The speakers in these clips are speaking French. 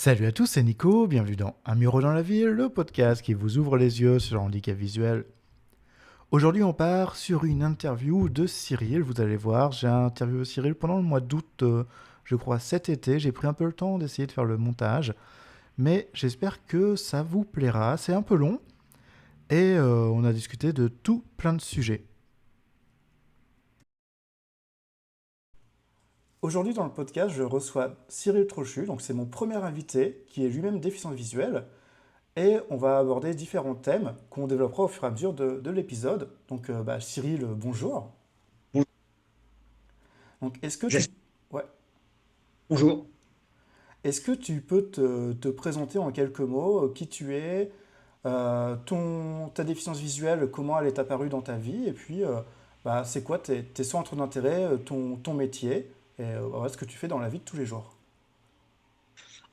Salut à tous, c'est Nico, bienvenue dans Un Mur dans la ville, le podcast qui vous ouvre les yeux sur le handicap visuel. Aujourd'hui, on part sur une interview de Cyril, vous allez voir, j'ai interviewé Cyril pendant le mois d'août, je crois cet été, j'ai pris un peu le temps d'essayer de faire le montage, mais j'espère que ça vous plaira, c'est un peu long, et on a discuté de tout plein de sujets. Aujourd'hui dans le podcast, je reçois Cyril Trochu, donc c'est mon premier invité, qui est lui-même déficient visuel, et on va aborder différents thèmes qu'on développera au fur et à mesure de l'épisode. Donc, Cyril, bonjour. Bon- Donc, est-ce que tu, j'es- ouais. Bonjour. Est-ce que tu peux te présenter en quelques mots qui tu es, ta déficience visuelle, comment elle est apparue dans ta vie, et puis c'est quoi tes centres d'intérêt, ton métier, et voilà ce que tu fais dans la vie de tous les jours.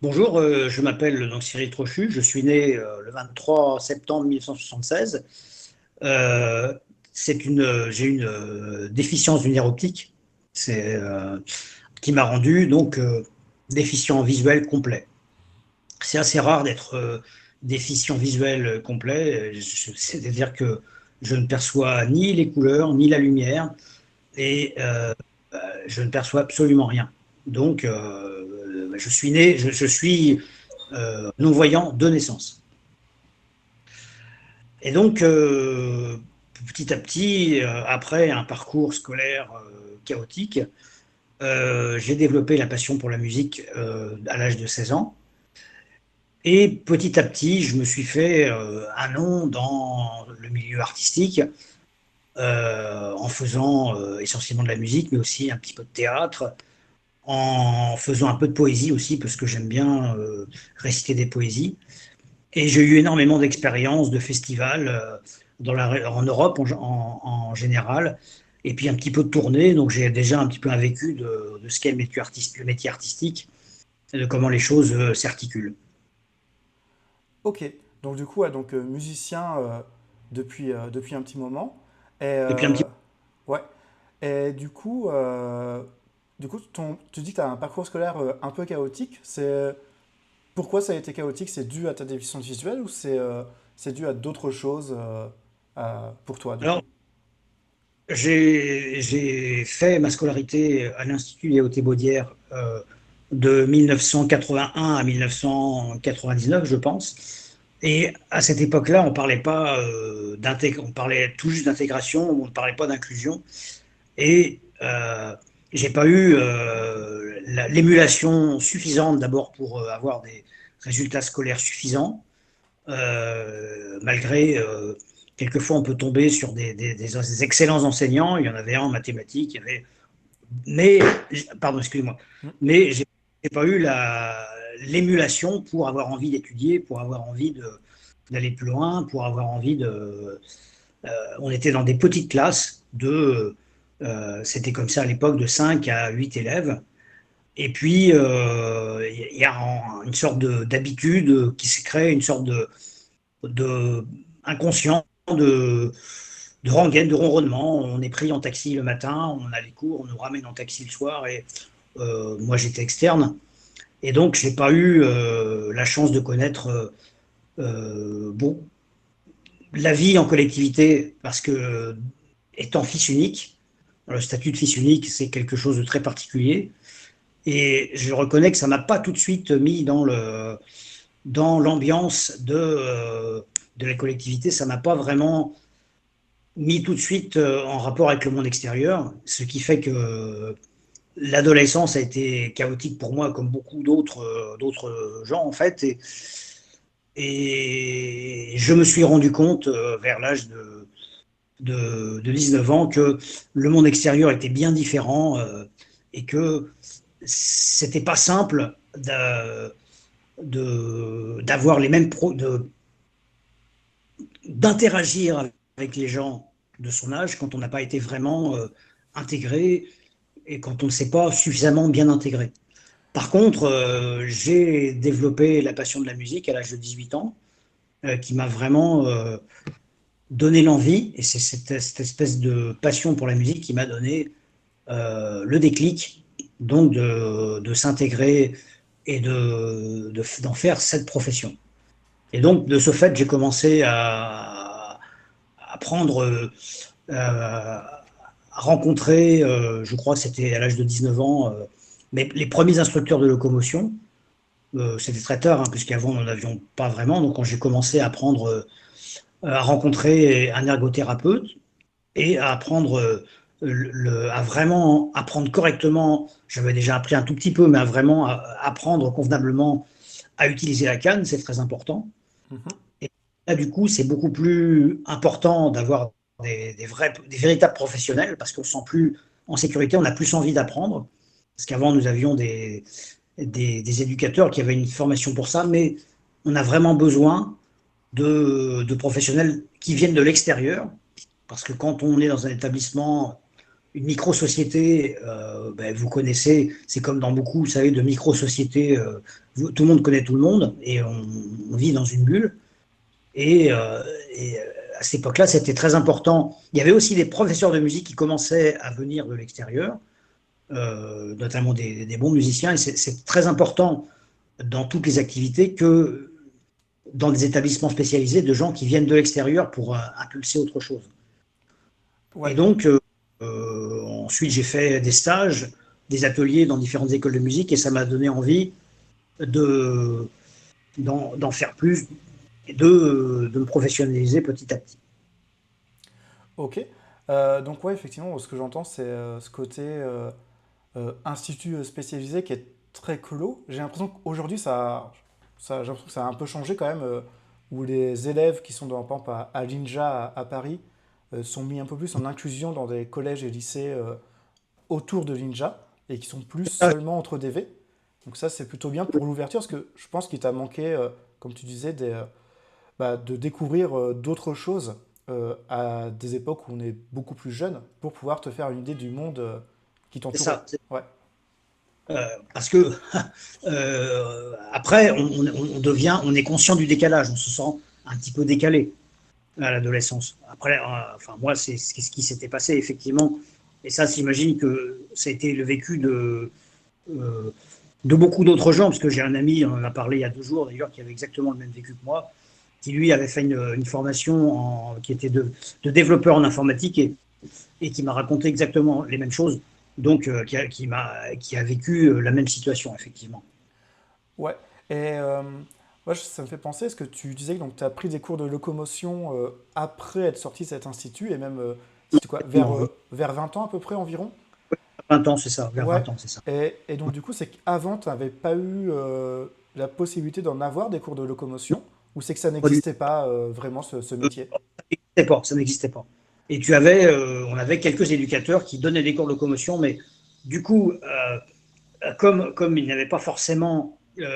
Bonjour, je m'appelle donc Cyril Trochu, je suis né le 23 septembre 1976. Euh, j'ai une déficience d'une optique c'est, qui m'a rendu donc déficient visuel complet. C'est assez rare d'être déficient visuel complet, c'est-à-dire que je ne perçois ni les couleurs, ni la lumière, et je ne perçois absolument rien. Donc, je suis né, je suis non-voyant de naissance. Et donc, petit à petit, après un parcours scolaire chaotique, j'ai développé la passion pour la musique à l'âge de 16 ans. Et petit à petit, je me suis fait un nom dans le milieu artistique en faisant essentiellement de la musique, mais aussi un petit peu de théâtre, en faisant un peu de poésie aussi, parce que j'aime bien réciter des poésies. Et j'ai eu énormément d'expériences de festivals en Europe en général, et puis un petit peu de tournée. Donc j'ai déjà un petit peu un vécu de ce qu'est le métier artistique, et de comment les choses s'articulent. Ok, donc du coup, ouais, donc musicien depuis un petit moment. Et, Depuis un petit ouais. Et du coup tu dis que tu as un parcours scolaire un peu chaotique. Pourquoi ça a été chaotique? C'est dû à ta déficience visuelle ou c'est dû à d'autres choses pour toi, du Alors, coup? j'ai fait ma scolarité à l'Institut Léo Thébaudière de 1981 à 1999, je pense. Et à cette époque-là, on parlait pas on parlait tout juste d'intégration, on ne parlait pas d'inclusion. Et j'ai pas eu l'émulation suffisante d'abord pour avoir des résultats scolaires suffisants, malgré quelquefois on peut tomber sur des excellents enseignants. Il y en avait un en mathématiques, il y avait, mais pardon, excusez-moi, Hmm. mais j'ai pas eu l'émulation pour avoir envie d'étudier, pour avoir envie d'aller plus loin, pour avoir envie de. On était dans des petites classes c'était comme ça à l'époque, de 5 à 8 élèves. Et puis, il y a une sorte d'habitude qui s'est créée, une sorte de inconscient, de rengaine, de ronronnement. On est pris en taxi le matin, on a les cours, on nous ramène en taxi le soir. Et moi, j'étais externe. Et donc, j'ai pas eu la chance de connaître bon, la vie en collectivité, parce que étant fils unique, le statut de fils unique, c'est quelque chose de très particulier. Et je reconnais que ça m'a pas tout de suite mis dans l'ambiance de la collectivité. Ça m'a pas vraiment mis tout de suite en rapport avec le monde extérieur, ce qui fait que l'adolescence a été chaotique pour moi, comme beaucoup d'autres gens en fait. Et je me suis rendu compte vers l'âge de 19 ans que le monde extérieur était bien différent et que c'était pas simple d'avoir les mêmes d'interagir avec les gens de son âge quand on n'a pas été vraiment intégré et quand on ne s'est pas suffisamment bien intégré. Par contre, j'ai développé la passion de la musique à l'âge de 18 ans, qui m'a vraiment donné l'envie, et c'est cette espèce de passion pour la musique qui m'a donné le déclic, donc de s'intégrer et d'en faire cette profession. Et donc, de ce fait, j'ai commencé à prendre, à rencontrer, je crois que c'était à l'âge de 19 ans, mais les premiers instructeurs de locomotion. C'était très tard, hein, puisqu'avant, nous n'avions pas vraiment. Donc, quand j'ai commencé à apprendre, à rencontrer un ergothérapeute et à apprendre, à vraiment apprendre correctement, j'avais déjà appris un tout petit peu, mais à vraiment apprendre convenablement à utiliser la canne, c'est très important. Mhm. Et là, du coup, c'est beaucoup plus important d'avoir des véritables professionnels parce qu'on ne se sent plus en sécurité, on a plus envie d'apprendre. Parce qu'avant, nous avions des éducateurs qui avaient une formation pour ça, mais on a vraiment besoin de professionnels qui viennent de l'extérieur. Parce que quand on est dans un établissement, une micro-société, ben, vous connaissez, c'est comme dans beaucoup, vous savez, de micro-sociétés, tout le monde connaît tout le monde et on vit dans une bulle. Et à cette époque-là, c'était très important. Il y avait aussi des professeurs de musique qui commençaient à venir de l'extérieur, notamment des bons musiciens. Et c'est très important dans toutes les activités que dans des établissements spécialisés de gens qui viennent de l'extérieur pour impulser autre chose. Et Ouais, donc, ensuite, j'ai fait des stages, des ateliers dans différentes écoles de musique et ça m'a donné envie de, d'en faire plus et de me professionnaliser petit à petit. ok. Donc ouais, effectivement, ce que j'entends, c'est ce côté institut spécialisé qui est très clos. J'ai l'impression qu'aujourd'hui, j'ai l'impression que ça a un peu changé quand même, où les élèves qui sont par exemple, à l'INJA à Paris sont mis un peu plus en inclusion dans des collèges et lycées autour de l'INJA et qui sont plus seulement entre DV. Donc ça, c'est plutôt bien pour l'ouverture, parce que je pense qu'il t'a manqué, comme tu disais, de découvrir d'autres choses à des époques où on est beaucoup plus jeune pour pouvoir te faire une idée du monde qui C'est t'entourait. ça. Ouais. Parce que après, on devient, on est conscient du décalage, on se sent un petit peu décalé à l'adolescence. Après, enfin moi, c'est ce qui s'était passé effectivement, et ça, j'imagine que ça a été le vécu euh, de beaucoup d'autres gens, parce que j'ai un ami, on en a parlé il y a 2 jours d'ailleurs, qui avait exactement le même vécu que moi, qui lui avait fait une formation qui était de développeur en informatique et qui m'a raconté exactement les mêmes choses, donc qui a vécu la même situation, effectivement. Ouais. Et moi, ça me fait penser, est-ce que tu disais que tu as pris des cours de locomotion après être sorti de cet institut, et même, c'était quoi, Non, vers 20 ans à peu près environ? 20 ans, c'est ça, vers Ouais. 20 ans, c'est ça. Et donc, du coup, c'est qu'avant, tu n'avais pas eu la possibilité d'en avoir des cours de locomotion, ou c'est que ça Pas du n'existait pas vraiment, ce métier? n'existait pas, ça n'existait pas. Et on avait quelques éducateurs qui donnaient des cours de locomotion, mais du coup, comme il n'avait pas forcément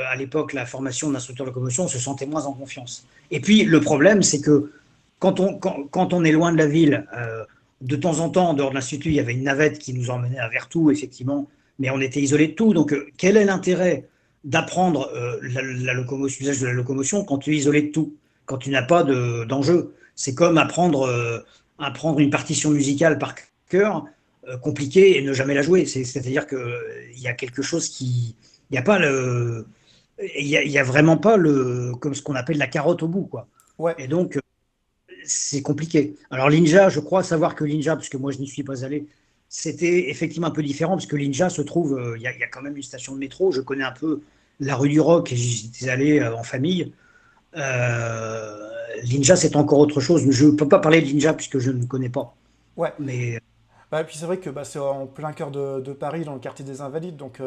à l'époque la formation d'instructeur de locomotion, on se sentait moins en confiance. Et puis le problème, c'est que quand on est loin de la ville, de temps en temps, en dehors de l'institut, il y avait une navette qui nous emmenait à Vertou, effectivement, mais on était isolé de tout. Donc, quel est l'intérêt d'apprendre la locomotion, l'usage de la locomotion quand tu es isolé de tout, quand tu n'as pas d'enjeu? C'est comme apprendre une partition musicale par cœur, compliquée et ne jamais la jouer. C'est-à-dire qu'il y a quelque chose qui. Il n'y a pas le. Il y a vraiment pas comme ce qu'on appelle la carotte au bout, quoi. Ouais. Et donc, c'est compliqué. Alors, l'INJA, je crois savoir que l'INJA, parce que moi, je n'y suis pas allé, c'était effectivement un peu différent, parce que l'INJA se trouve, il y a quand même une station de métro. Je connais un peu la rue du Roc et j'y étais allé en famille. L'INJA, c'est encore autre chose. Je ne peux pas parler de l'INJA puisque je ne connais pas. Ouais. Mais Bah, et puis c'est vrai que c'est en plein cœur de Paris, dans le quartier des Invalides. Donc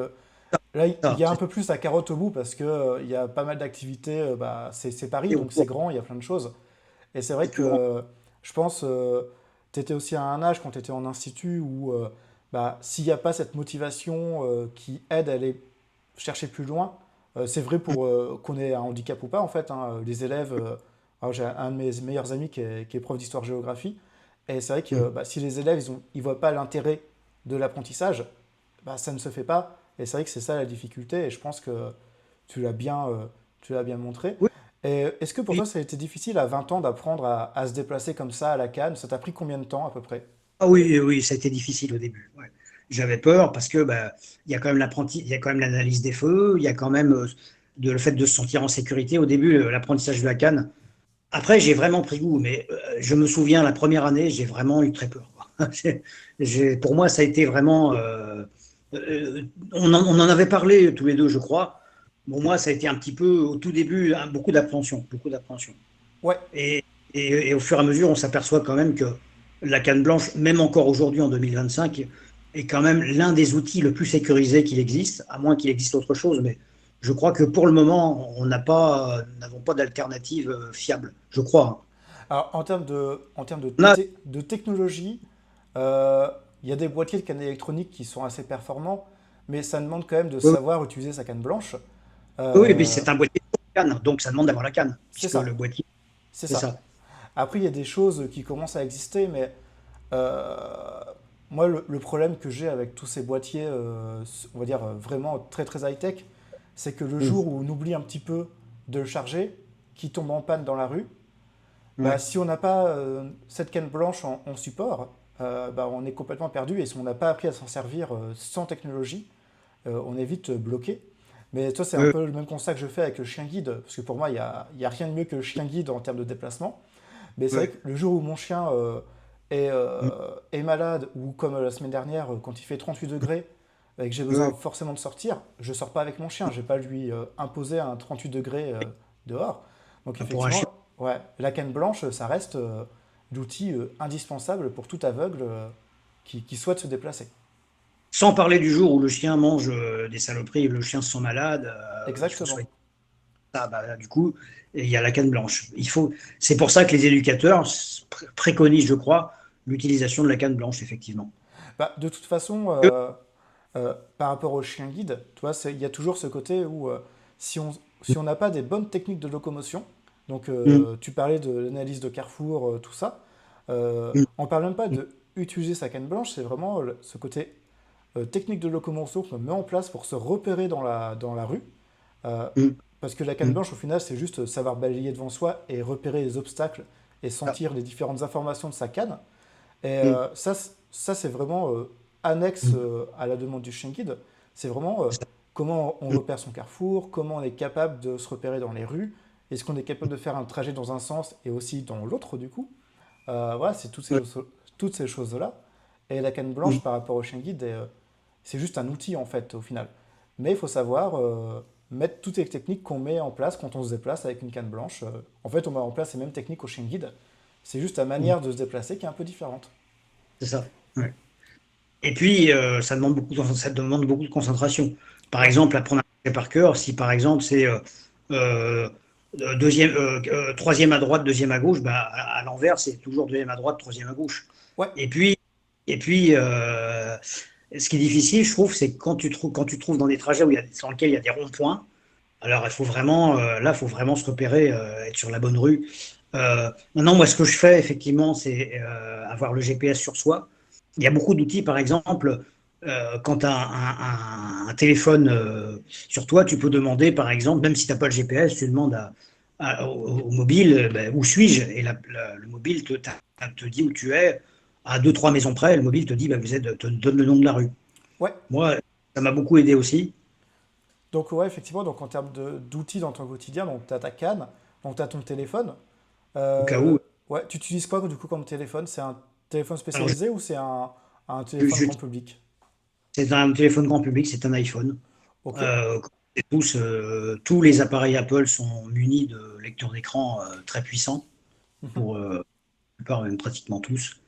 là, il ça, y a un peu plus la carotte au bout parce que il y a pas mal d'activités. C'est Paris, c'est donc c'est autour, grand, il y a plein de choses. Et c'est vrai c'est que plus grand. je pense, tu étais aussi à un âge quand tu étais en institut où s'il n'y a pas cette motivation qui aide à aller chercher plus loin, c'est vrai pour qu'on ait un handicap ou pas en fait, hein, les élèves, alors j'ai un de mes meilleurs amis qui est prof d'histoire-géographie, et c'est vrai que si les élèves ils voient pas l'intérêt de l'apprentissage, ça ne se fait pas, et c'est vrai que c'est ça la difficulté, et je pense que tu l'as bien, euh, tu l'as bien montré. Oui, Et est-ce que pour toi, ça a été difficile à 20 ans d'apprendre à se déplacer comme ça à la canne? Ça t'a pris combien de temps à peu près? ah oui, oui, ça a été difficile au début. Ouais. j'avais peur parce que il y a quand même il y a quand même l'analyse des feux, il y a quand même le fait de se sentir en sécurité. Au début, l'apprentissage de la canne. Après, j'ai vraiment pris goût, mais je me souviens, la première année, j'ai vraiment eu très peur, quoi. Pour moi, ça a été vraiment. On en avait parlé tous les deux, je crois. Pour moi, ça a été un petit peu, au tout début, beaucoup d'appréhension, beaucoup d'appréhension. Ouais. Et, et au fur et à mesure, on s'aperçoit quand même que la canne blanche, même encore aujourd'hui en 2025, est quand même l'un des outils le plus sécurisé qu'il existe, à moins qu'il existe autre chose. Mais je crois que pour le moment, on n'avons pas d'alternative fiable. Je crois. Alors, en termes On a- de technologie, euh, il y a des boîtiers de canne électronique qui sont assez performants, mais ça demande quand même de oui, savoir utiliser sa canne blanche. oui, mais Euh, c'est un boîtier de canne, donc ça demande d'avoir la canne, c'est puisque le ça, boîtier, c'est c'est ça. ça. Après, il y a des choses qui commencent à exister, mais euh, moi, le problème que j'ai avec tous ces boîtiers, on va dire vraiment très très high-tech, c'est que le Mm. jour où on oublie un petit peu de le charger, qui tombe en panne dans la rue, bah, Ouais. si on n'a pas cette canne blanche en support, bah, on est complètement perdu. Et si on n'a pas appris à s'en servir sans technologie, on est vite bloqué. Mais toi, c'est un Ouais, peu le même constat que je fais avec le chien guide, parce que pour moi, il y a rien de mieux que le chien guide en termes de déplacement. Mais c'est vrai ouais. que le jour où mon chien Mm. est malade, ou comme la semaine dernière, quand il fait 38 degrés, et que j'ai besoin Ouais. forcément de sortir, je sors pas avec mon chien. Je vais pas lui imposer un 38 degrés dehors. Donc Pour un chien. effectivement, ouais, la canne blanche, ça reste l'outil indispensable pour tout aveugle qui souhaite se déplacer. Sans parler du jour où le chien mange des saloperies, le chien se sent malade, il faut Exactement. soigner ça. Du coup, il y a la canne blanche. C'est pour ça que les éducateurs préconisent, je crois, l'utilisation de la canne blanche, effectivement. Bah, de toute façon, par rapport au chien guide, tu vois, il y a toujours ce côté où si on si on n'a pas des bonnes techniques de locomotion, donc Mm, tu parlais de l'analyse de Carrefour, tout ça, mm, on parle même pas de utiliser sa canne blanche, c'est vraiment ce côté technique de locomotion qu'on met en place pour se repérer dans la rue. Euh, mm, Parce que la canne mm. blanche, au final, c'est juste savoir balayer devant soi et repérer les obstacles et Ah, sentir les différentes informations de sa canne. Et mm, ça c'est vraiment annexe mm. à la demande du chien guide. C'est vraiment C'est ça. comment on Mm. repère son carrefour, comment on est capable de se repérer dans les rues, est-ce qu'on est capable de faire un trajet dans un sens et aussi dans l'autre du coup. Voilà, c'est Ouais. toutes ces choses-là. Et la canne Mm. blanche par rapport au chien guide, c'est juste un outil en fait au final. Mais il faut savoir mettre toutes les techniques qu'on met en place quand on se déplace avec une canne blanche. En fait, on met en place les mêmes techniques au chien guide. C'est juste la Mm. manière de se déplacer qui est un peu différente. C'est ça. Ouais. Et puis, ça demande beaucoup de concentration. Par Ouais. exemple, apprendre un sujet par cœur, si par exemple c'est euh, troisième à droite, deuxième à gauche, à l'envers, c'est toujours deuxième à droite, troisième à gauche. Ouais, Et puis, et puis ce qui est difficile, je trouve, c'est quand tu trouves dans des trajets sur lesquels il y a des ronds-points, alors il faut vraiment, là, il faut vraiment se repérer, être sur la bonne rue. Maintenant, moi, ce que je fais, effectivement, c'est avoir le GPS sur soi. Il y a beaucoup d'outils, par exemple, quand tu as un téléphone sur toi, tu peux demander, par exemple, même si tu n'as pas le GPS, tu demandes au mobile, où suis-je? Et le mobile te dit où tu es, à deux, trois maisons près, le mobile te dit, te donne le nom de la rue. ouais. Moi, ça m'a beaucoup aidé aussi, Donc ouais, effectivement, donc en termes d'outils dans ton quotidien, donc tu as ta canne, donc tu as ton téléphone. au cas Euh, où. ouais, tu utilises quoi du coup comme téléphone? C'est un téléphone Alors, spécialisé ou c'est un je, téléphone je- grand public? c'est un téléphone grand public, c'est un iPhone. Ok. Comme on sait tous, tous les appareils Apple sont munis de lecteurs d'écran très puissants, Mhm. pour la plupart, même pratiquement tous.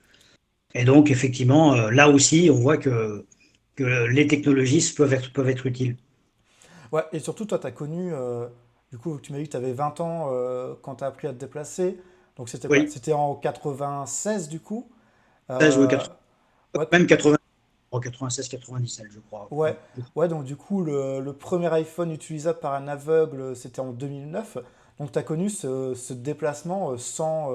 Et donc, effectivement, là aussi, on voit que les technologies peuvent être utiles. Ouais, et surtout, toi, tu as connu, du coup, tu m'as dit que tu avais 20 ans quand tu as appris à te déplacer. Donc c'était quoi? Oui, C'était en 96 du coup? 16 ou Euh, 80, ouais, même 80, 96, 97, je crois. ouais, ouais, donc du coup, le premier iPhone utilisable par un aveugle, c'était en 2009. Donc tu as connu ce déplacement sans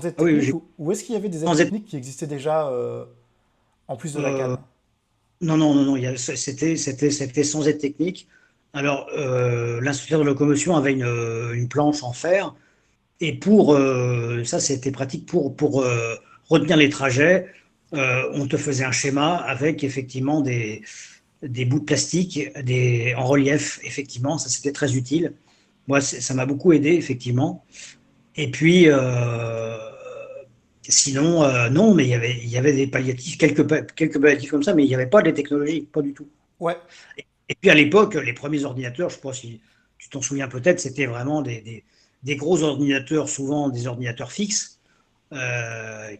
aide Ah oui, technique, ou est-ce qu'il y avait des aides sans être, techniques qui existaient déjà en plus de la euh, canne? non, non, non, non, c'était sans aide technique. Alors, l'instructeur de locomotion avait une planche en fer. Et ça, c'était pratique pour retenir les trajets. on te faisait un schéma avec effectivement des bouts de plastique en relief, effectivement, ça c'était très utile. Moi, ça m'a beaucoup aidé, effectivement. Et puis, sinon, non, mais il y avait des palliatifs, quelques palliatifs comme ça, mais il n'y avait pas de technologie, pas du tout. Ouais, Et puis à l'époque, les premiers ordinateurs, je ne sais pas si tu t'en souviens peut-être, c'était vraiment des gros ordinateurs, souvent des ordinateurs fixes,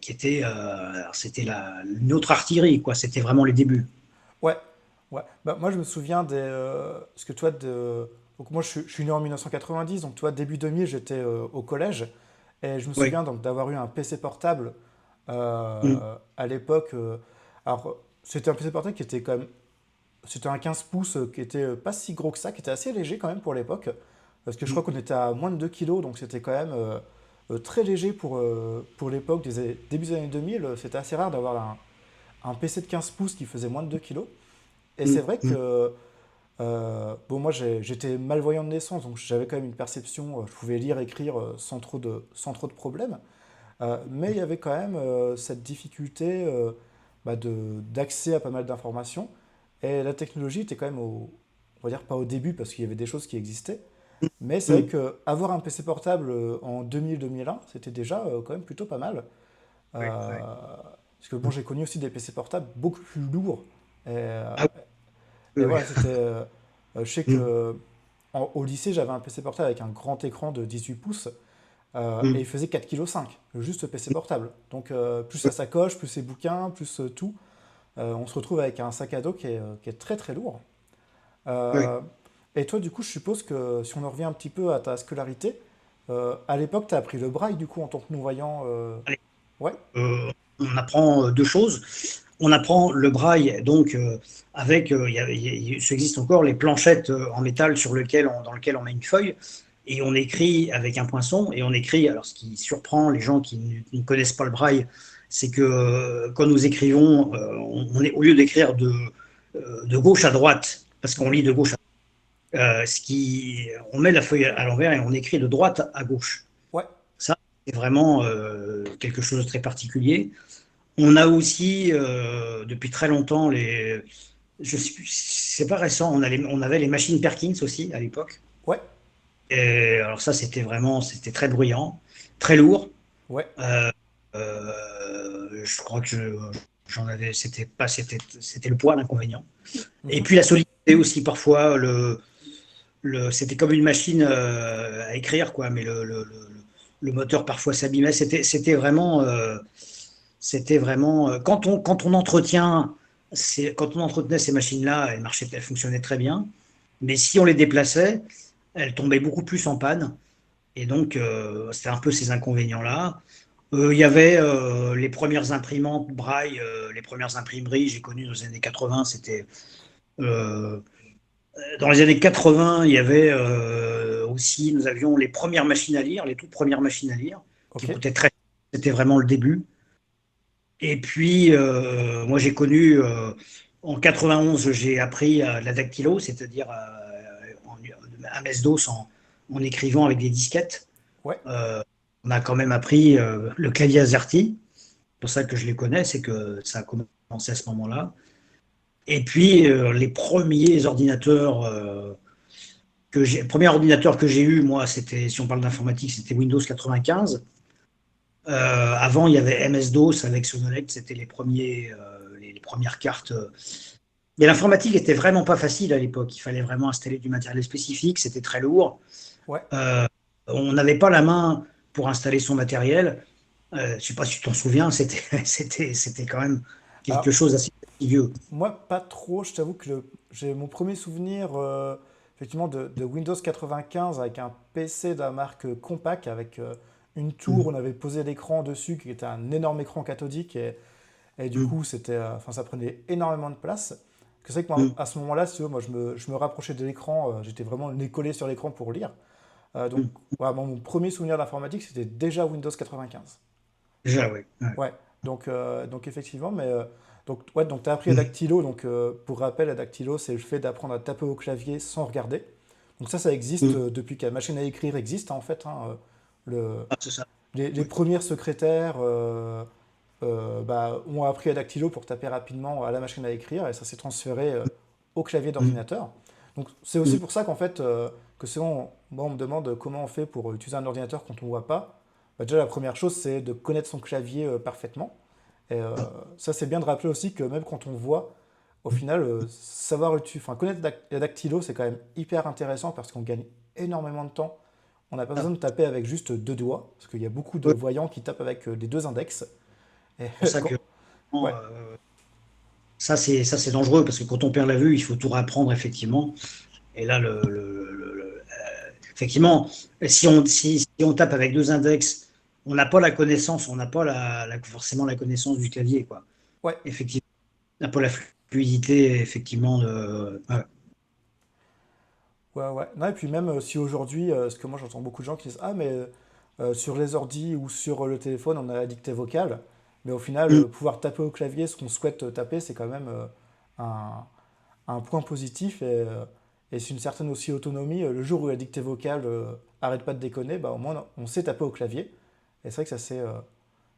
qui étaient, alors c'était une autre artillerie, quoi. C'était vraiment les débuts. ouais, ouais. Bah, moi, je me souviens parce que toi, donc moi, je suis né en 1990, donc toi, début 2000, j'étais au collège. Et je me Oui. souviens donc d'avoir eu un PC portable Mm. à l'époque. Alors, c'était un PC portable qui était quand même. C'était un 15 pouces qui était pas si gros que ça, qui était assez léger quand même pour l'époque. Parce que je crois Mm. qu'on était à moins de 2 kilos, donc c'était quand même très léger pour l'époque, début des années 2000. C'était assez rare d'avoir un PC de 15 pouces qui faisait moins de 2 kilos. Et c'est Mm. vrai Mm. que, bon, moi j'étais malvoyant de naissance, donc j'avais quand même une perception, je pouvais lire, écrire sans trop de problèmes. Mais il y avait quand même cette difficulté d'accès à pas mal d'informations. Et la technologie était quand même on va dire pas au début parce qu'il y avait des choses qui existaient. Mais c'est vrai Mm. qu'avoir un PC portable en 2000-2001, c'était déjà quand même plutôt pas mal. Ouais, ouais. Parce que bon, j'ai connu aussi des PC portables beaucoup plus lourds. Et, Ah oui, et oui. voilà, je sais Mm. que au lycée, j'avais un PC portable avec un grand écran de 18 pouces. Et Mm. il faisait 4,5 kg, le juste PC portable. Donc plus sa sacoche, plus ses bouquins, plus tout, on se retrouve avec un sac à dos qui est très très lourd. Oui. Euh, et toi, du coup, je suppose que si on en revient un petit peu à ta scolarité, à l'époque, tu as appris le braille, du coup, en tant que non-voyant. Allez, Ouais, on apprend deux choses. On apprend le braille, donc avec, ça existe encore, les planchettes en métal dans lesquelles on met une feuille, et on écrit avec un poinçon, et on écrit, alors ce qui surprend les gens qui ne connaissent pas le braille, c'est que quand nous écrivons, au lieu d'écrire de gauche à droite, parce qu'on mhm, lit de gauche à on met la feuille à l'envers et on écrit de droite à gauche. ouais, Ça, c'est vraiment quelque chose de très particulier. On a aussi, depuis très longtemps, c'est pas récent, on avait les machines Perkins aussi à l'époque. ouais, Et alors ça, c'était très bruyant, très lourd. ouais, Euh, je crois que j'en avais, c'était le poids l'inconvénient. Et mhm, puis la solidité aussi parfois, c'était comme une machine à écrire quoi, mais le moteur parfois s'abîmait. C'était vraiment quand on entretenait ces machines-là, elles fonctionnaient très bien. Mais si on les déplaçait, elles tombaient beaucoup plus en panne. Et donc, c'était un peu ces inconvénients-là. Il y avait les premières imprimantes Braille, les premières imprimeries, j'ai connu dans les années 80. Euh, Dans les années 80, il y avait aussi, nous avions les premières machines à lire, les toutes premières machines à lire, qui ok, coûtaient très cher. C'était vraiment le début. Et puis, moi, j'ai connu, en 91, j'ai appris la dactylo, c'est-à-dire un MS-DOS en écrivant avec des disquettes. ouais, Euh, on a quand même appris le clavier AZERTY. C'est pour ça que je les connais, c'est que ça a commencé à ce moment-là. Et puis, les premiers ordinateurs le premier ordinateur que j'ai eu, moi, si on parle d'informatique, c'était Windows 95. Avant, il y avait MS-DOS avec Sonolect, c'était les premières cartes. Mais l'informatique était vraiment pas facile à l'époque. Il fallait vraiment installer du matériel spécifique, c'était très lourd. ouais. Euh, on n'avait pas la main pour installer son matériel. Je ne sais pas si tu t'en souviens, c'était quand même quelque Alors, chose d'assez vieux. moi, pas trop. Je t'avoue que j'ai mon premier souvenir, effectivement, de Windows 95 avec un PC de la marque Compaq avec une tour. Mm, On avait posé l'écran dessus, qui était un énorme écran cathodique. Et du mm, coup, enfin, ça prenait énormément de place. C'est vrai que moi, mm, à ce moment-là, si tu veux, moi, je me rapprochais de l'écran. J'étais vraiment le nez collé sur l'écran pour lire. Donc, mm. voilà, mon premier souvenir d'informatique, c'était déjà Windows 95. Déjà, oui. Ouais. Ouais, donc effectivement, donc, ouais, donc tu as appris à Mm, dactylo. Donc, pour rappel, à dactylo, c'est le fait d'apprendre à taper au clavier sans regarder. Donc, ça existe mm. depuis que la machine à écrire existe, hein, en fait. Hein, Ah, c'est ça. les Oui. premières secrétaires. ont appris à dactylo pour taper rapidement à la machine à écrire et ça s'est transféré au clavier Mm. d'ordinateur. Donc c'est aussi Mm. pour ça qu'en fait, que souvent, moi, on me demande comment on fait pour utiliser un ordinateur quand on ne voit pas. Bah, déjà, la première chose, c'est de connaître son clavier parfaitement. Et ça, c'est bien de rappeler aussi que même quand on voit, au final, connaître la dactylo, c'est quand même hyper intéressant parce qu'on gagne énormément de temps. On n'a pas besoin Ah, de taper avec juste deux doigts, parce qu'il y a beaucoup de ouais, voyants qui tapent avec des deux index. Et c'est pour ça que ouais, ça c'est dangereux parce que quand on perd la vue, il faut tout réapprendre effectivement. Et là, effectivement, si on tape avec deux index, on n'a pas la connaissance, on n'a pas forcément la connaissance du clavier, quoi. ouais, Effectivement, on n'a pas la fluidité, effectivement. Ouais. ouais. Non, et puis même si aujourd'hui, parce que moi j'entends beaucoup de gens qui disent ah mais sur les ordis ou sur le téléphone on a la dictée vocale, mais au final Mm. pouvoir taper au clavier ce qu'on souhaite taper c'est quand même un, un point positif et c'est une certaine aussi autonomie. Le jour où la dictée vocale arrête pas de déconner, bah, au moins on sait taper au clavier. Et c'est vrai que ça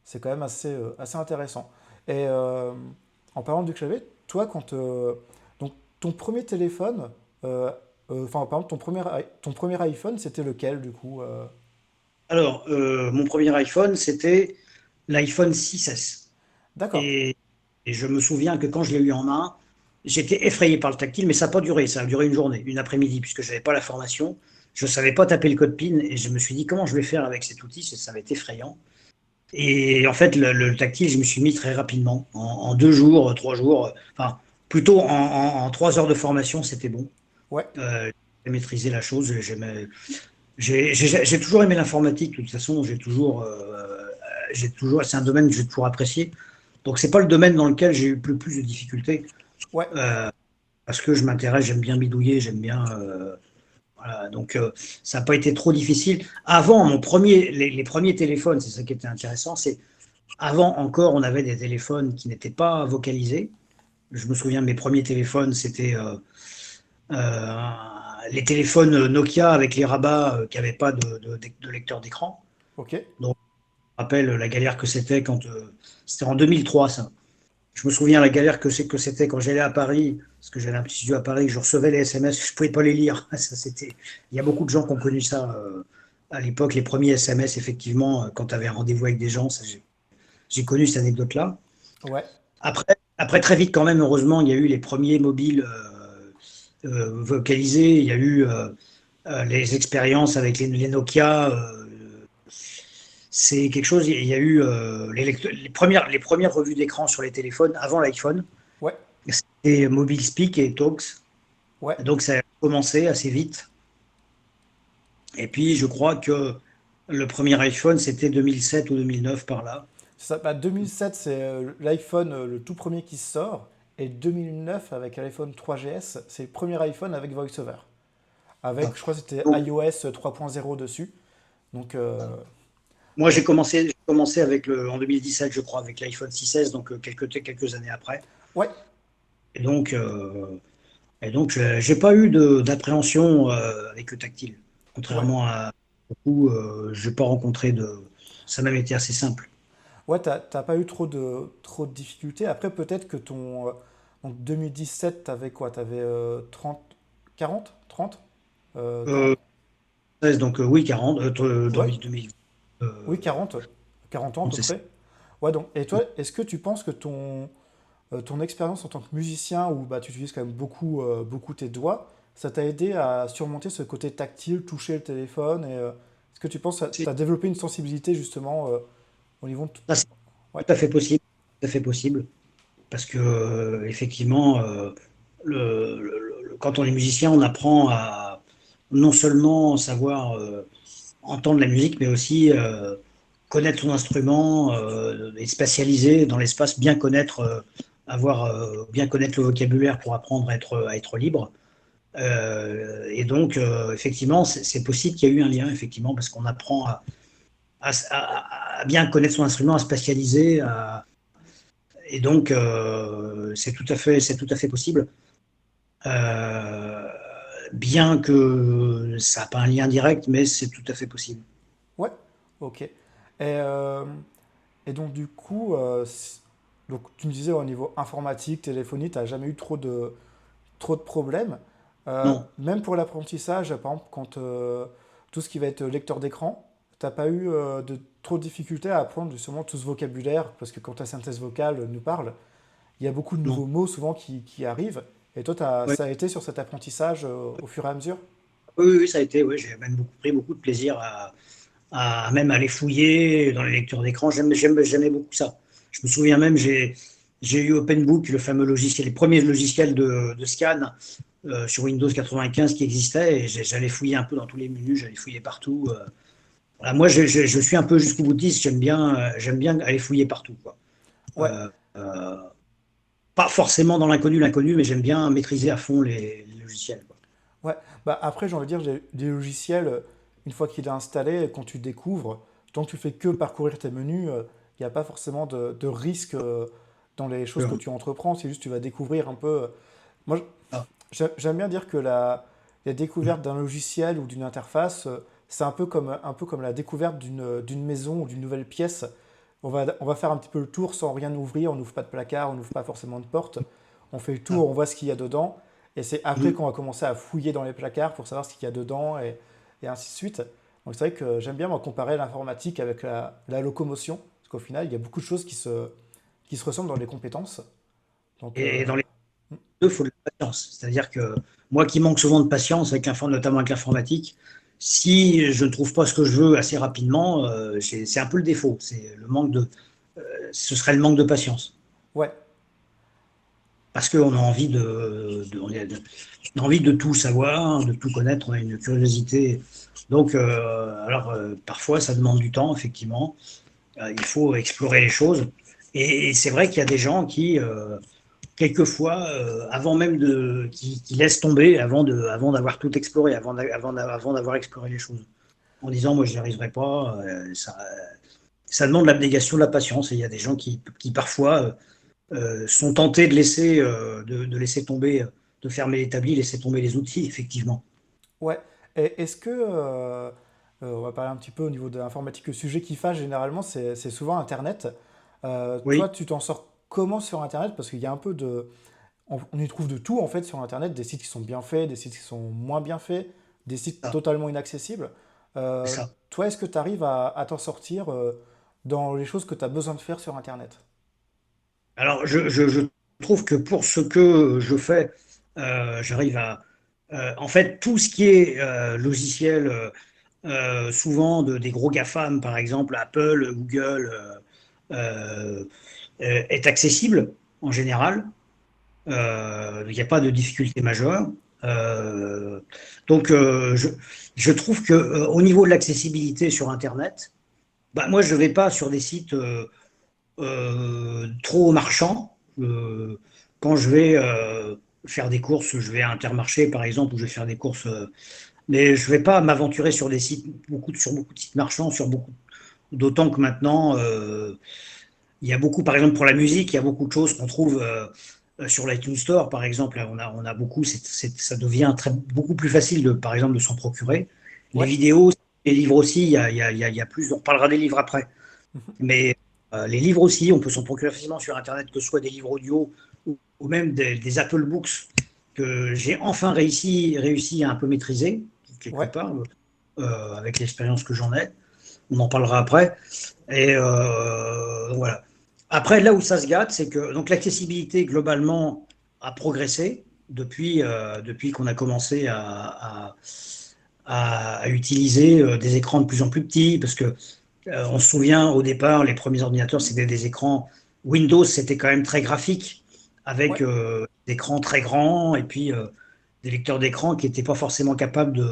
c'est quand même assez intéressant. Et en parlant du clavier, toi donc ton premier téléphone, par exemple ton premier iPhone, c'était lequel du coup Alors, mon premier iPhone, c'était l'iPhone 6S. D'accord. Et, et je me souviens que quand je l'ai eu en main, j'étais effrayé par le tactile, mais ça n'a pas duré. Ça a duré une journée, une après-midi, puisque je n'avais pas la formation. Je ne savais pas taper le code PIN et je me suis dit comment je vais faire avec cet outil, ça va être effrayant. Et en fait, le tactile, je me suis mis très rapidement. En 2 jours, 3 jours, enfin, plutôt en 3 heures de formation, c'était bon. Ouais. J'ai maîtrisé la chose. J'ai toujours aimé l'informatique, de toute façon, c'est un domaine que j'ai toujours apprécié. Donc, c'est pas le domaine dans lequel j'ai eu le plus de difficultés, Ouais. euh, parce que je m'intéresse, j'aime bien bidouiller, j'aime bien. Voilà, donc, ça n'a pas été trop difficile. Avant, les premiers téléphones, c'est ça qui était intéressant, c'est avant encore, on avait des téléphones qui n'étaient pas vocalisés. Je me souviens de mes premiers téléphones, c'était euh, les téléphones Nokia avec les rabats qui n'avaient pas de lecteur d'écran. Ok. Donc, je me rappelle la galère que c'était c'était en 2003, ça. Je me souviens la galère que c'était quand j'allais à Paris, parce que j'avais un petit studio à Paris, que je recevais les SMS, je ne pouvais pas les lire. Il y a beaucoup de gens qui ont connu ça à l'époque, les premiers SMS, effectivement, quand tu avais un rendez-vous avec des gens, j'ai connu cette anecdote-là. Ouais. Après, très vite, quand même, heureusement, il y a eu les premiers mobiles vocalisés, il y a eu les expériences avec les Nokia. C'est quelque chose, il y a eu les premières revues d'écran sur les téléphones avant l'iPhone. Ouais. C'était Mobile Speak et Talks. Ouais. Donc ça a commencé assez vite. Et puis je crois que le premier iPhone, c'était 2007 ou 2009 par là. Ça, 2007, c'est l'iPhone le tout premier qui sort. Et 2009, avec l'iPhone 3GS, c'est le premier iPhone avec VoiceOver. Avec, je crois que c'était Donc, iOS 3.0 dessus. Donc, moi, donc j'ai commencé en 2017, je crois, avec l'iPhone 6S, donc quelques années après. ouais, Et donc, j'ai pas eu d'appréhension avec le tactile. ouais. Contrairement à beaucoup, j'ai pas rencontré ça a même été assez simple. Ouais, t'as pas eu trop de difficultés. Après, peut-être que donc 2017, t'avais quoi? T'avais 30, 40, 30? 40? Euh, 16, donc oui, 40, Ouais, 2000, oui, 40. 40 ans à peu c'est ça. près. Ouais, donc, et toi, est-ce que tu penses que ton expérience en tant que musicien, où bah, tu utilises quand même beaucoup tes doigts, ça t'a aidé à surmonter ce côté tactile, toucher le téléphone, et est-ce que tu penses que tu C'est as développé une sensibilité justement au niveau de... ça, c'est Ouais, tout à fait possible, tout à fait possible, parce que effectivement, quand on est musicien, on apprend à non seulement savoir entendre la musique, mais aussi connaître son instrument et spatialiser dans l'espace, bien connaître le vocabulaire pour apprendre à être libre. Et donc, effectivement, c'est possible qu'il y ait eu un lien, effectivement, parce qu'on apprend à bien connaître son instrument, à spatialiser, et donc c'est tout à fait possible. Euh, Bien que ça n'a pas un lien direct, mais c'est tout à fait possible. ouais, ok. Et, euh, Et donc, du coup, donc, tu me disais au niveau informatique, téléphonie, tu n'as jamais eu trop de problèmes. Non, Même pour l'apprentissage, par exemple, quand tout ce qui va être lecteur d'écran, t'as pas eu trop de difficultés à apprendre justement tout ce vocabulaire, parce que quand la synthèse vocale nous parle, il y a beaucoup de non. nouveaux mots souvent qui arrivent. Et toi, Ouais. ça a été sur cet apprentissage au fur et à mesure? Oui, oui, oui, ça a été, oui, j'ai même pris beaucoup de plaisir à même aller fouiller dans les lecteurs d'écran. J'aimais beaucoup ça. Je me souviens même, j'ai eu OpenBook, le fameux logiciel, les premiers logiciels de scan sur Windows 95 qui existaient, et j'allais fouiller un peu dans tous les menus, j'allais fouiller partout. Voilà, moi, je suis un peu jusqu'au boutiste, j'aime bien aller fouiller partout, quoi. Ouais, Euh, euh, Pas forcément dans l'inconnu, mais j'aime bien maîtriser à fond les logiciels, quoi. ouais. Bah, après, j'ai envie de dire, des logiciels, une fois qu'il est installé, quand tu découvres, tant que tu fais que parcourir tes menus, il n'y a pas forcément de risque dans les choses que tu entreprends. C'est juste tu vas découvrir un peu. Moi, Ah, j'aime bien dire que la découverte d'un logiciel ou d'une interface, c'est un peu comme la découverte d'une maison ou d'une nouvelle pièce. On va faire un petit peu le tour sans rien ouvrir, on n'ouvre pas de placard, on n'ouvre pas forcément de porte. On fait le ah. tour, on voit ce qu'il y a dedans, et c'est après Mhm. qu'on va commencer à fouiller dans les placards pour savoir ce qu'il y a dedans, et ainsi de suite. Donc c'est vrai que j'aime bien moi, comparer l'informatique avec la locomotion, parce qu'au final, il y a beaucoup de choses qui se ressemblent dans les compétences. Donc, Et dans les deux, il faut de la patience. C'est-à-dire que moi qui manque souvent de patience, notamment avec l'informatique, si je ne trouve pas ce que je veux assez rapidement, c'est un peu le défaut. Ce serait le manque de patience. ouais, Parce qu'on a envie on a envie de tout savoir, de tout connaître, on a une curiosité. Donc, parfois, ça demande du temps, effectivement. Il faut explorer les choses. Et c'est vrai qu'il y a des gens qui, quelquefois, avant même qui laissent tomber, avant d'avoir tout exploré, avant d'avoir exploré les choses, en disant, moi, je n'y arriverai pas. Ça demande l'abnégation, de la patience. Et il y a des gens qui parfois, sont tentés de laisser tomber, de fermer l'établi, laisser tomber les outils, effectivement. ouais. Et est-ce que, on va parler un petit peu au niveau de l'informatique, le sujet qui fâche généralement, c'est souvent Internet. Toi, Oui, tu t'en sors comment sur Internet? Parce qu'il y a un peu de... On y trouve de tout en fait sur Internet, des sites qui sont bien faits, des sites qui sont moins bien faits, des sites ça, totalement inaccessibles. c'est ça. Toi, est-ce que tu arrives à t'en sortir dans les choses que tu as besoin de faire sur Internet? Alors, je trouve que pour ce que je fais, j'arrive à... en fait, tout ce qui est logiciel, souvent des gros GAFAM, par exemple Apple, Google, euh, est accessible en général. Il n'y a pas de difficulté majeure. Euh, donc, je trouve que au niveau de l'accessibilité sur Internet, bah, moi, je ne vais pas sur des sites trop marchands. Quand je vais faire des courses, je vais à Intermarché, par exemple, où je vais faire des courses, mais je ne vais pas m'aventurer sur des sites, sur beaucoup de sites marchands, d'autant que maintenant, il y a beaucoup, par exemple, pour la musique, il y a beaucoup de choses qu'on trouve sur l'iTunes Store, par exemple. On a beaucoup, ça devient beaucoup plus facile, par exemple, de s'en procurer. Les Ouais. vidéos, les livres aussi, il y a plus. On parlera des livres après. Mais les livres aussi, on peut s'en procurer facilement sur Internet, que ce soit des livres audio ou même des Apple Books que j'ai enfin réussi à un peu maîtriser, quelque Ouais. part, avec l'expérience que j'en ai. On en parlera après. Et voilà. Après, là où ça se gâte, c'est que donc l'accessibilité globalement a progressé depuis qu'on a commencé à utiliser des écrans de plus en plus petits, parce que on se souvient au départ, les premiers ordinateurs, c'était des écrans Windows, c'était quand même très graphique, avec Ouais. des écrans très grands et puis des lecteurs d'écran qui n'étaient pas forcément capables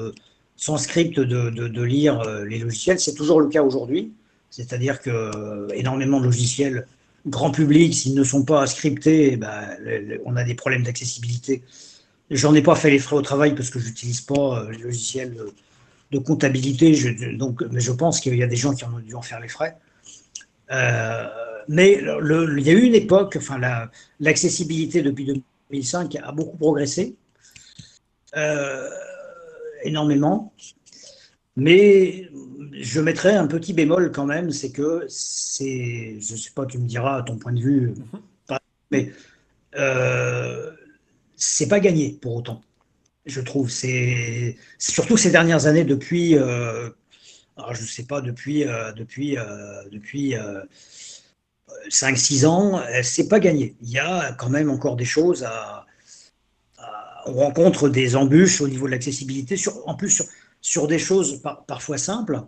sans script, de lire les logiciels. C'est toujours le cas aujourd'hui, c'est-à-dire que énormément de logiciels grand public, s'ils ne sont pas scriptés, eh ben, on a des problèmes d'accessibilité. J'en ai pas fait les frais au travail parce que j'utilise pas les logiciels de comptabilité, mais je pense qu'il y a des gens qui ont dû en faire les frais. Euh, mais il y a eu une époque, enfin l'accessibilité depuis 2005 a beaucoup progressé, euh, énormément. Mais je mettrais un petit bémol quand même, c'est que je sais pas, tu me diras ton point de vue, Mhm. mais euh, c'est pas gagné pour autant. Je trouve surtout ces dernières années alors je sais pas depuis 5-6 ans, c'est pas gagné. Il y a quand même encore des choses on rencontre des embûches au niveau de l'accessibilité, en plus sur des choses parfois simples,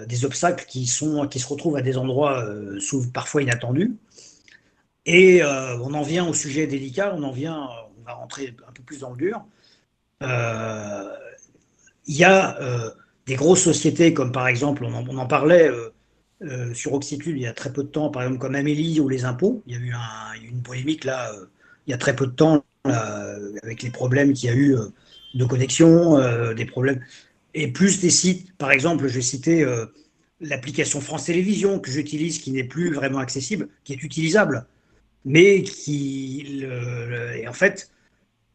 des obstacles qui se retrouvent à des endroits parfois inattendus. Et on en vient au sujet délicat, on va rentrer un peu plus dans le dur. Euh, Il y a des grosses sociétés comme par exemple, on en parlait sur Oxycube il y a très peu de temps, par exemple comme Amélie ou les impôts. Il y a eu une polémique là, il y a très peu de temps, là, avec les problèmes qu'il y a eu de connexion, des problèmes. Et plus des sites, par exemple, je vais citer l'application France Télévisions que j'utilise, qui n'est plus vraiment accessible, qui est utilisable, mais et en fait,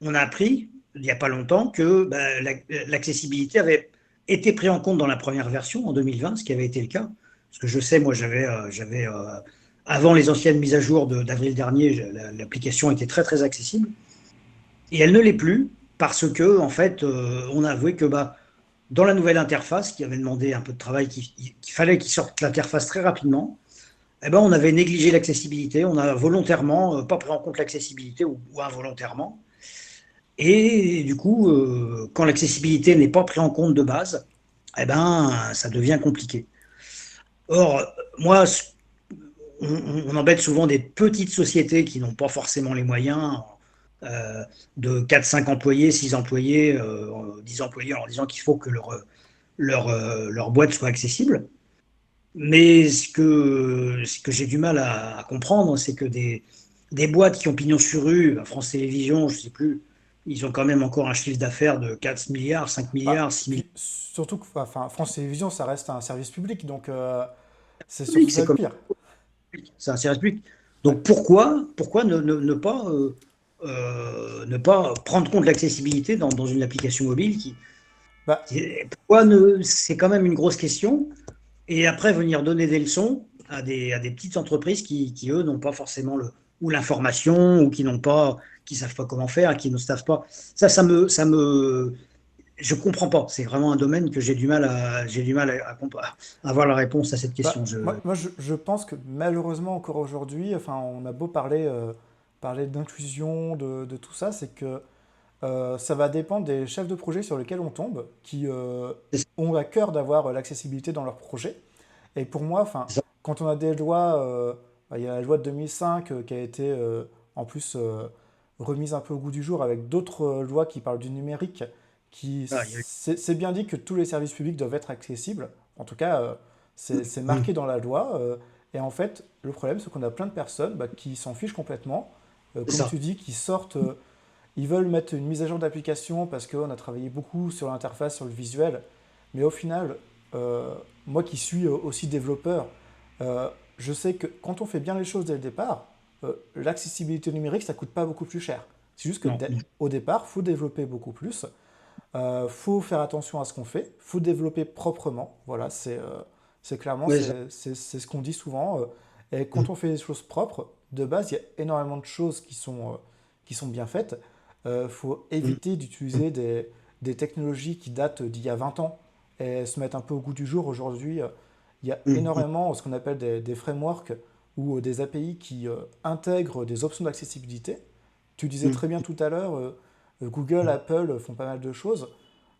on a appris il n'y a pas longtemps que bah, l'accessibilité avait été prise en compte dans la première version en 2020, ce qui avait été le cas. Parce que je sais, moi, avant les anciennes mises à jour d'avril dernier, l'application était très très accessible. Et elle ne l'est plus parce que, en fait, on a avoué que bah, dans la nouvelle interface, qui avait demandé un peu de travail, qu'il fallait qu'il sorte l'interface très rapidement, eh ben, on avait négligé l'accessibilité, on a volontairement pas pris en compte l'accessibilité ou involontairement. Et du coup, quand l'accessibilité n'est pas prise en compte de base, eh ben, ça devient compliqué. Or, moi, on embête souvent des petites sociétés qui n'ont pas forcément les moyens euh, de 4-5 employés, 6 employés, 10 employés, en disant qu'il faut que leur boîte soit accessible. Mais ce que j'ai du mal à comprendre, c'est que des boîtes qui ont pignon sur rue, France Télévisions, je ne sais plus, ils ont quand même encore un chiffre d'affaires de 4 milliards, 5 Bah, milliards, 6 milliards. puis surtout que enfin, France Télévisions, ça reste un service public, donc c'est surtout Public, ça c'est le comme pire. c'est un service public. Ouais. Donc pourquoi ne ne pas prendre compte de l'accessibilité dans une application mobile Bah, c'est quand même une grosse question. Et après, venir donner des leçons à des petites entreprises eux, n'ont pas forcément ou l'information, ou qui savent pas comment faire, qui ne savent pas. Je comprends pas. C'est vraiment un domaine que j'ai du mal à avoir la réponse à cette question. bah, moi, je pense que malheureusement, encore aujourd'hui, enfin, on a beau parler d'inclusion, de tout ça, c'est que ça va dépendre des chefs de projet sur lesquels on tombe, qui ont à cœur d'avoir l'accessibilité dans leur projet. Et pour moi, enfin, C'est ça. quand on a des lois, bah, il y a la loi de 2005 qui a été en plus remise un peu au goût du jour avec d'autres lois qui parlent du numérique, qui Voilà, il y a eu- c'est bien dit que tous les services publics doivent être accessibles. En tout cas, c'est Hum, marqué dans la loi. Et en fait, le problème, c'est qu'on a plein de personnes bah, qui s'en fichent complètement. c'est Comme ça. tu dis, qui sortent, ils veulent mettre une mise à jour d'application parce qu'on a travaillé beaucoup sur l'interface, sur le visuel. Mais au final, euh, moi qui suis aussi développeur, euh, je sais que quand on fait bien les choses dès le départ, l'accessibilité numérique, ça coûte pas beaucoup plus cher. C'est juste que Non. au départ, il faut développer beaucoup plus, faut faire attention à ce qu'on fait, faut développer proprement. Voilà, c'est clairement Ouais, c'est ça. c'est ce qu'on dit souvent. Et quand Hum, on fait des choses propres, de base, il y a énormément de choses qui sont bien faites. Il faut hum, éviter d'utiliser des technologies qui datent d'il y a 20 ans et se mettre un peu au goût du jour. Aujourd'hui, il y a hum, énormément ce qu'on appelle des frameworks ou des API qui intègrent des options d'accessibilité. Tu disais hum, très bien tout à l'heure, Google, hum, Apple font pas mal de choses.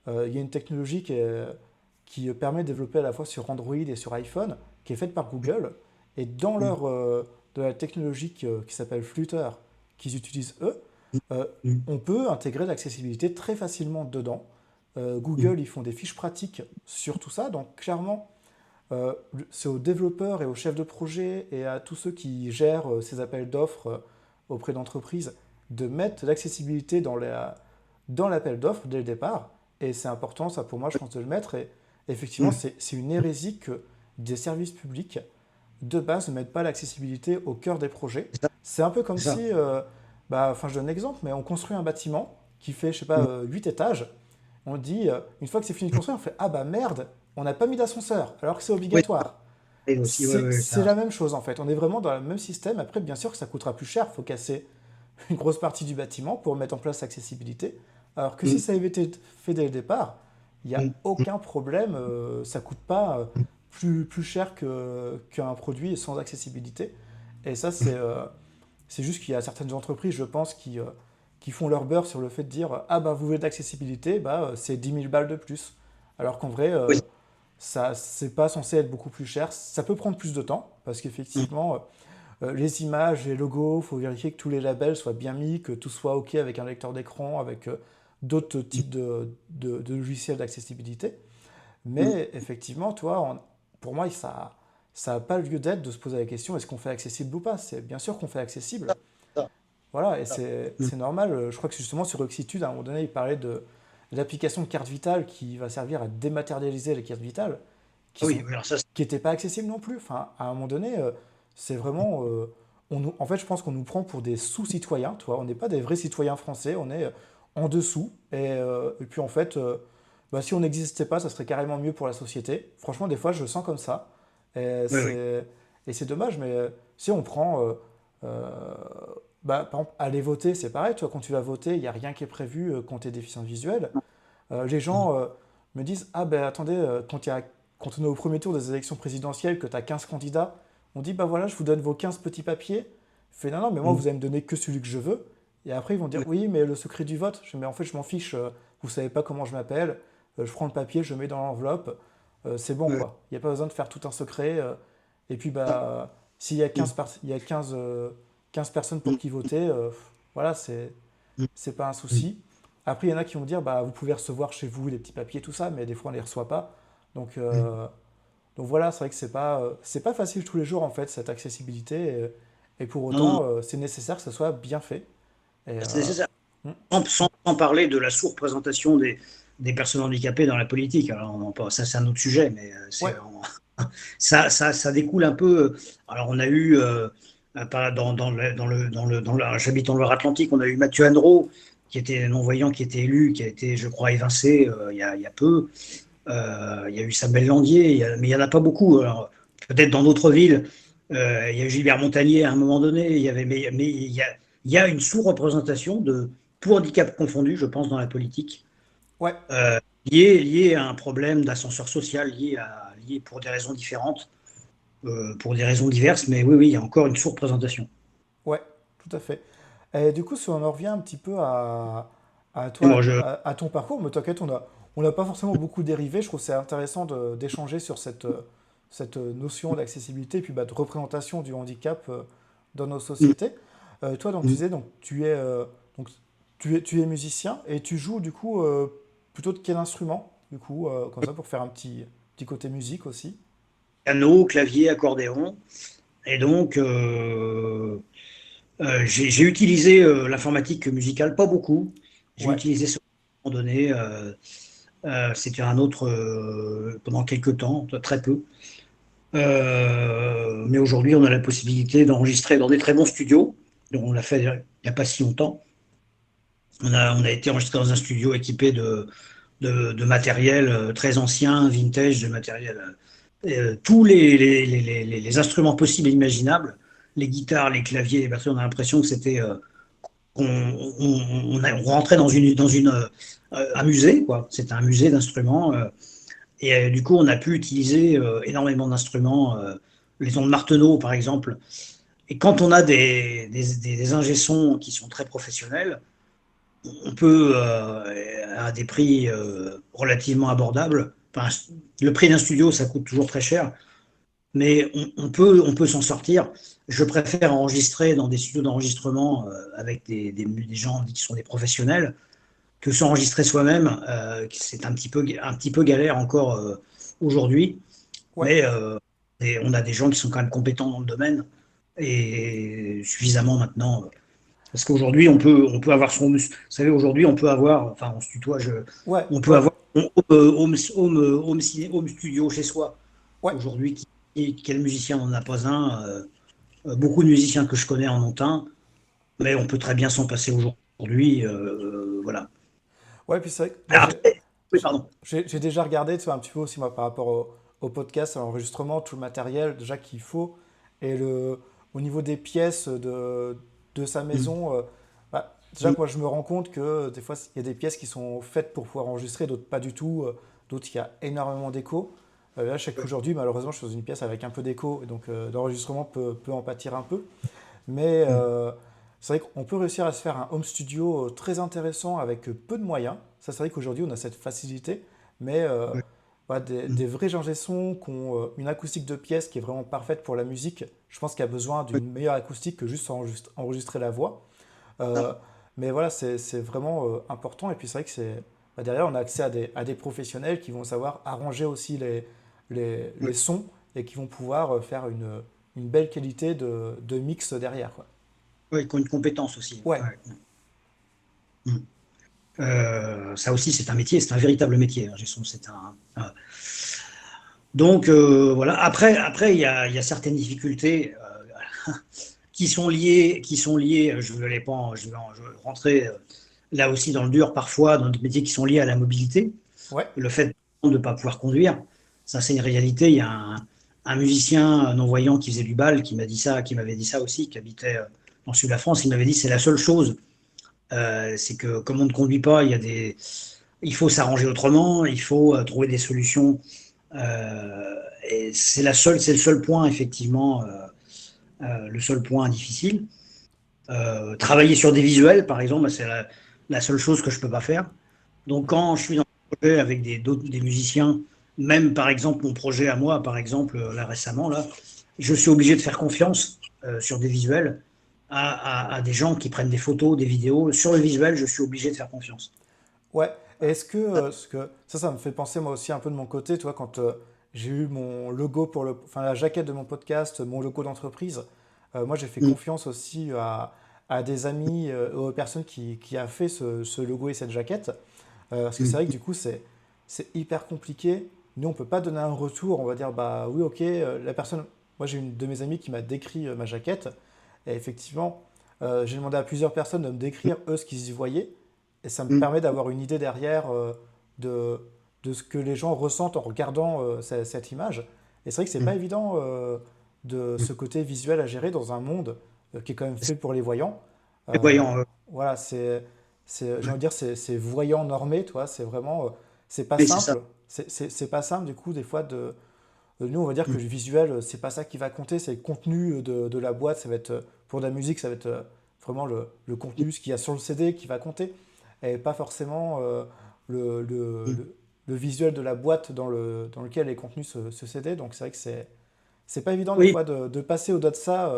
Il y a une technologie qui permet de développer à la fois sur Android et sur iPhone, qui est faite par Google. Et dans hum, de la technologie qui s'appelle Flutter, qu'ils utilisent eux, euh, hum, on peut intégrer l'accessibilité très facilement dedans. hum, Google, ils font des fiches pratiques sur tout ça. Donc clairement, c'est aux développeurs et aux chefs de projet et à tous ceux qui gèrent ces appels d'offres auprès d'entreprises de mettre l'accessibilité dans l'appel d'offres dès le départ. Et c'est important, ça pour moi, je pense, de le mettre. Et effectivement, hum. c'est une hérésie que des services publics, de base, ne mettent pas l'accessibilité au cœur des projets. C'est ça. C'est un peu comme C'est ça. si, bah, enfin, je donne un exemple, mais on construit un bâtiment qui fait, je sais pas, Hum, 8 étages. on dit, une fois que c'est fini de construire, on fait, ah bah merde, on n'a pas mis d'ascenseur, alors que c'est Oui, obligatoire. et aussi, ouais, ouais, C'est ça. la même chose en fait. On est vraiment dans le même système. Après, bien sûr que ça coûtera plus cher. Il faut casser une grosse partie du bâtiment pour mettre en place l'accessibilité. Alors que si Mm, ça avait été fait dès le départ, il n'y a mm, aucun problème. Ça ne coûte pas plus cher qu'un produit sans accessibilité. Et ça, c'est juste qu'il y a certaines entreprises, je pense, qui font leur beurre sur le fait de dire ah bah vous voulez de l'accessibilité, bah, c'est 10 000 balles de plus. Alors qu'en vrai, oui, ça, c'est pas censé être beaucoup plus cher. Ça peut prendre plus de temps, parce mm, qu'effectivement, les images, les logos, il faut vérifier que tous les labels soient bien mis, que tout soit OK avec un lecteur d'écran, avec d'autres types de logiciels d'accessibilité. mm, Mais effectivement, toi, pour moi, ça n'a pas lieu d'être de se poser la question est-ce qu'on fait accessible ou pas. C'est bien sûr qu'on fait accessible. ça, Voilà, et ça. Mm. c'est normal. Je crois que justement sur Ruxitude, à un moment donné, il parlait de l'application de carte vitale qui va servir à dématérialiser les cartes vitales, qui Ah oui, sont oui, alors ça, qui n'étaient pas accessibles non plus. Enfin, à un moment donné, c'est vraiment. En fait, je pense qu'on nous prend pour des sous-citoyens, tu vois. On n'est pas des vrais citoyens français, on est en dessous. Et puis en fait, bah, si on n'existait pas, ça serait carrément mieux pour la société. Franchement, des fois, je le sens comme ça. Et oui, oui. c'est dommage, mais si on prend. Euh, Bah, par exemple, aller voter, c'est pareil. Tu vois, quand tu vas voter, il n'y a rien qui est prévu quand tu es déficient visuel. Les Mm, gens me disent ah ben attendez, quand on est au premier tour des élections présidentielles, que tu as 15 candidats, on dit bah voilà, je vous donne vos 15 petits papiers. Je fais non, non, mais moi mm, vous allez me donner que celui que je veux. Et après ils vont dire oui, oui, mais le secret du vote. Je fais mais en fait je m'en fiche, vous savez pas comment je m'appelle, je prends le papier, je le mets dans l'enveloppe, c'est bon oui, quoi. Il n'y a pas besoin de faire tout un secret. Et puis ça, bah s'il y a mm, 15 personnes pour mm, qui voter, voilà, mm, c'est pas un mm. souci. Après, il y en a qui vont dire, bah, vous pouvez recevoir chez vous les petits papiers, tout ça, mais des fois, on les reçoit pas. Donc, Mm. euh, donc voilà, c'est vrai que c'est pas facile tous les jours, en fait, cette accessibilité. Et pour Non, non, non, autant, c'est nécessaire que ça soit bien fait. Et, c'est nécessaire. hmm, Sans parler de la sous-représentation des personnes handicapées dans la politique. Alors, ça, c'est un autre sujet, mais ouais, ça découle un peu. Alors, on a eu, j'habite en Loire-Atlantique, on a eu Mathieu Anneau, qui était non-voyant, qui était élu, qui a été, je crois, évincé il y a peu. Il y a eu Samuel Landier, mais il n'y en a pas beaucoup. Alors, peut-être dans d'autres villes, il y a eu Gilbert Montagnier à un moment donné, mais il y a une sous-représentation de tout handicap confondu, je pense, dans la politique, ouais, euh, lié à un problème d'ascenseur social, lié pour des raisons différentes, pour des raisons diverses, mais oui, oui, il y a encore une sous-représentation. ouais, tout à fait. Et du coup, si on en revient un petit peu à Et toi, moi, je, à ton parcours, mais t'inquiète, on n'a pas forcément beaucoup dérivé. Je trouve que c'est intéressant d'échanger sur cette notion d'accessibilité et puis bah, de représentation du handicap dans nos mm, sociétés. Toi, donc, tu mm. disais, donc, donc, tu es musicien et tu joues du coup plutôt de quel instrument, du coup, comme ça pour faire un petit côté musique aussi. Piano, clavier, accordéon. Et donc, j'ai utilisé l'informatique musicale, pas beaucoup. J'ai Ouais, utilisé ça à un moment donné. C'était un autre pendant quelques temps, très peu. Mais aujourd'hui, on a la possibilité d'enregistrer dans des très bons studios. Donc, on l'a fait il n'y a pas si longtemps. On a été enregistré dans un studio équipé de matériel très ancien, vintage, de matériel. Tous les instruments possibles et imaginables, les guitares, les claviers, les batteries, on a l'impression que c'était on rentrait dans un musée, quoi. C'était un musée d'instruments. Du coup, on a pu utiliser énormément d'instruments, les ondes Martenot, par exemple. Et quand on a des ingé-sons qui sont très professionnels, on peut, à des prix relativement abordables, enfin, le prix d'un studio, ça coûte toujours très cher, mais on peut s'en sortir. Je préfère enregistrer dans des studios d'enregistrement avec des gens qui sont des professionnels que s'enregistrer soi-même. C'est un petit peu galère encore aujourd'hui, ouais, mais on a des gens qui sont quand même compétents dans le domaine et suffisamment maintenant. Parce qu'aujourd'hui, on peut avoir vous savez, aujourd'hui, on peut avoir, enfin, on se tutoie, ouais, on peut ouais, avoir son home studio chez soi. ouais. Aujourd'hui, quel musicien n'en a pas un beaucoup de musiciens que je connais en ont un, mais on peut très bien s'en passer aujourd'hui. Voilà. Ouais, puis c'est vrai que moi Alors, j'ai. Oui, pardon. J'ai déjà regardé, tu vois, un petit peu aussi moi par rapport au podcast, à l'enregistrement, tout le matériel déjà qu'il faut. Et au niveau des pièces de sa Mm. maison, déjà Mm. que moi je me rends compte que des fois il y a des pièces qui sont faites pour pouvoir enregistrer, d'autres pas du tout, d'autres il y a énormément d'écho. Là je sais Ouais. qu'aujourd'hui malheureusement je suis dans une pièce avec un peu d'écho, et donc l'enregistrement peut en pâtir un peu. Mais Mm. c'est vrai qu'on peut réussir à se faire un home studio très intéressant avec peu de moyens. Ça, c'est vrai qu'aujourd'hui, on a cette facilité. Mais Ouais. voilà, des, Mm. des vrais ingé sons qui ont une acoustique de pièce qui est vraiment parfaite pour la musique, je pense qu'il y a besoin Ouais. d'une meilleure acoustique que juste enregistrer la voix. Ça. Euh, mais voilà, c'est vraiment important. Et puis c'est vrai que derrière, on a accès à des professionnels qui vont savoir arranger aussi les Ouais. sons et qui vont pouvoir faire une belle qualité de mix derrière, quoi. Ouais, qui ont une compétence aussi. Ouais, Ouais. Mm. Ça aussi, c'est un métier, c'est un véritable métier. Ingé son, donc voilà. Après, il y a certaines difficultés qui sont liées. Je vais rentrer là aussi dans le dur parfois, dans des métiers qui sont liés à la mobilité. ouais. Le fait de ne pas pouvoir conduire, ça c'est une réalité. Il y a un musicien non-voyant qui faisait du bal qui m'a dit ça, qui m'avait dit ça aussi, qui habitait dans le sud de la France. Il m'avait dit c'est la seule chose, c'est que comme on ne conduit pas, il faut s'arranger autrement, il faut trouver des solutions. Et c'est le seul point effectivement, le seul point difficile. Travailler sur des visuels, par exemple, c'est la seule chose que je peux pas faire. Donc, quand je suis dans un projet avec des musiciens, même par exemple mon projet à moi, par exemple, là récemment, là, je suis obligé de faire confiance sur des visuels à des gens qui prennent des photos, des vidéos. Sur le visuel, je suis obligé de faire confiance. Ouais. Et est-ce que, ça me fait penser moi aussi un peu de mon côté, tu vois, quand j'ai eu mon logo enfin la jaquette de mon podcast, mon logo d'entreprise, moi j'ai fait Mm, confiance aussi à des amis, aux personnes qui a fait ce logo et cette jaquette. Parce que c'est vrai que mm, du coup, c'est hyper compliqué. Nous, on peut pas donner un retour. On va dire, bah oui, ok, la personne. Moi, j'ai une de mes amies qui m'a décrit ma jaquette. Et effectivement, j'ai demandé à plusieurs personnes de me décrire eux ce qu'ils y voyaient. Et ça me mm, permet d'avoir une idée derrière de, de ce que les gens ressentent en regardant cette image. Et c'est vrai que c'est pas mm, évident de mm. ce côté visuel à gérer dans un monde qui est quand même fait pour les voyants. Euh, Voyons, voilà, j'ai envie de dire, c'est voyant normé, toi. C'est vraiment, c'est pas oui, c'est ça. simple. C'est pas simple, du coup, des fois, nous, on va dire que Mm, le visuel, c'est pas ça qui va compter, c'est le contenu de la boîte. Ça va être, pour de la musique, ça va être vraiment le contenu, ce qu'il y a sur le CD qui va compter, et pas forcément le, le, mm. le- le visuel de la boîte dans lequel est contenu ce CD. Donc, c'est vrai que c'est pas évident, des Oui, fois, de passer au-delà de ça.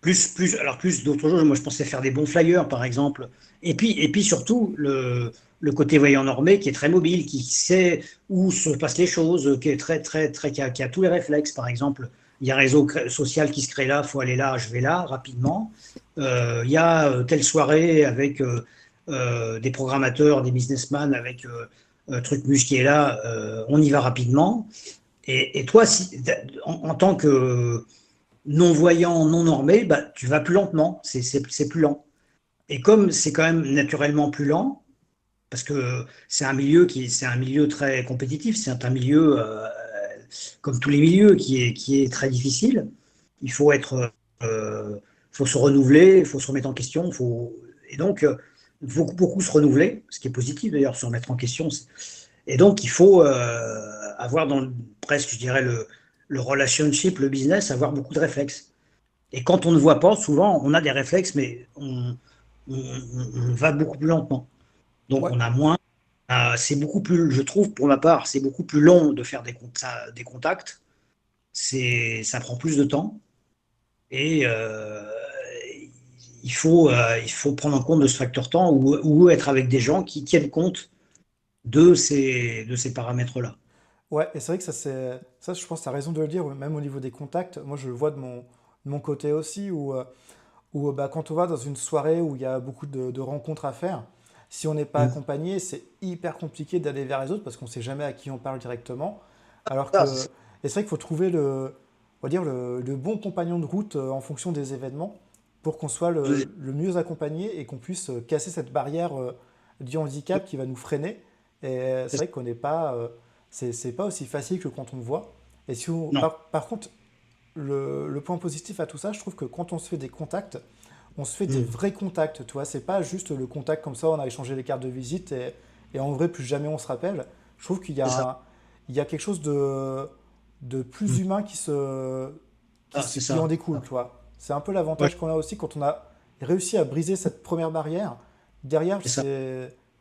plus d'autres choses. Moi, je pensais faire des bons flyers, par exemple. Et puis surtout, le côté voyant normé qui est très mobile, qui sait où se passent les choses, qui est très, très, très, qui a tous les réflexes. Par exemple, il y a un réseau social qui se crée là, il faut aller là, je vais là, rapidement. Il y a telle soirée avec des programmateurs, des businessmen, avec Trucmuche qui est là, on y va rapidement. Et toi, en tant que non-voyant, non-normé, bah, tu vas plus lentement, c'est plus lent. Et comme c'est quand même naturellement plus lent, parce que c'est un milieu très compétitif, c'est un milieu, comme tous les milieux, qui est très difficile. Il faut faut se renouveler, il faut se remettre en question, et donc, beaucoup, beaucoup se renouveler, ce qui est positif d'ailleurs, se remettre en question. Et donc, il faut avoir presque, je dirais, le relationship, le business, avoir beaucoup de réflexes. Et quand on ne voit pas, souvent, on a des réflexes, mais on va beaucoup plus lentement. Donc, Ouais. on a moins. C'est beaucoup plus, je trouve, pour ma part, c'est beaucoup plus long de faire des contacts. Ça prend plus de temps. Et il faut prendre en compte de ce facteur temps ou être avec des gens qui tiennent compte de ces paramètres-là. Ouais, et c'est vrai que ça, je pense que tu as raison de le dire, même au niveau des contacts. Moi, je le vois de mon côté aussi, où bah, quand on va dans une soirée où il y a beaucoup de rencontres à faire, si on n'est pas Mm. accompagné, c'est hyper compliqué d'aller vers les autres parce qu'on ne sait jamais à qui on parle directement. Alors Ça, que, et c'est vrai qu'il faut trouver on va dire le bon compagnon de route en fonction des événements pour qu'on soit le mieux accompagné et qu'on puisse casser cette barrière du handicap qui va nous freiner Et c'est C'est ça. vrai qu'on n'est pas, c'est pas aussi facile que quand on le voit. Et si Non. par contre, le point positif à tout ça, je trouve que quand on se fait des contacts, on se fait des Mm. vrais contacts, tu vois. C'est pas juste le contact comme ça, on a échangé les cartes de visite et en vrai, plus jamais on se rappelle. Je trouve qu'il y C'est ça. a, il y a quelque chose de plus Mm. humain Ah, c'est qui en ça. découle, tu vois. C'est un peu Ouais, l'avantage qu'on a aussi quand on a réussi à briser cette première barrière. Derrière, c'est ça.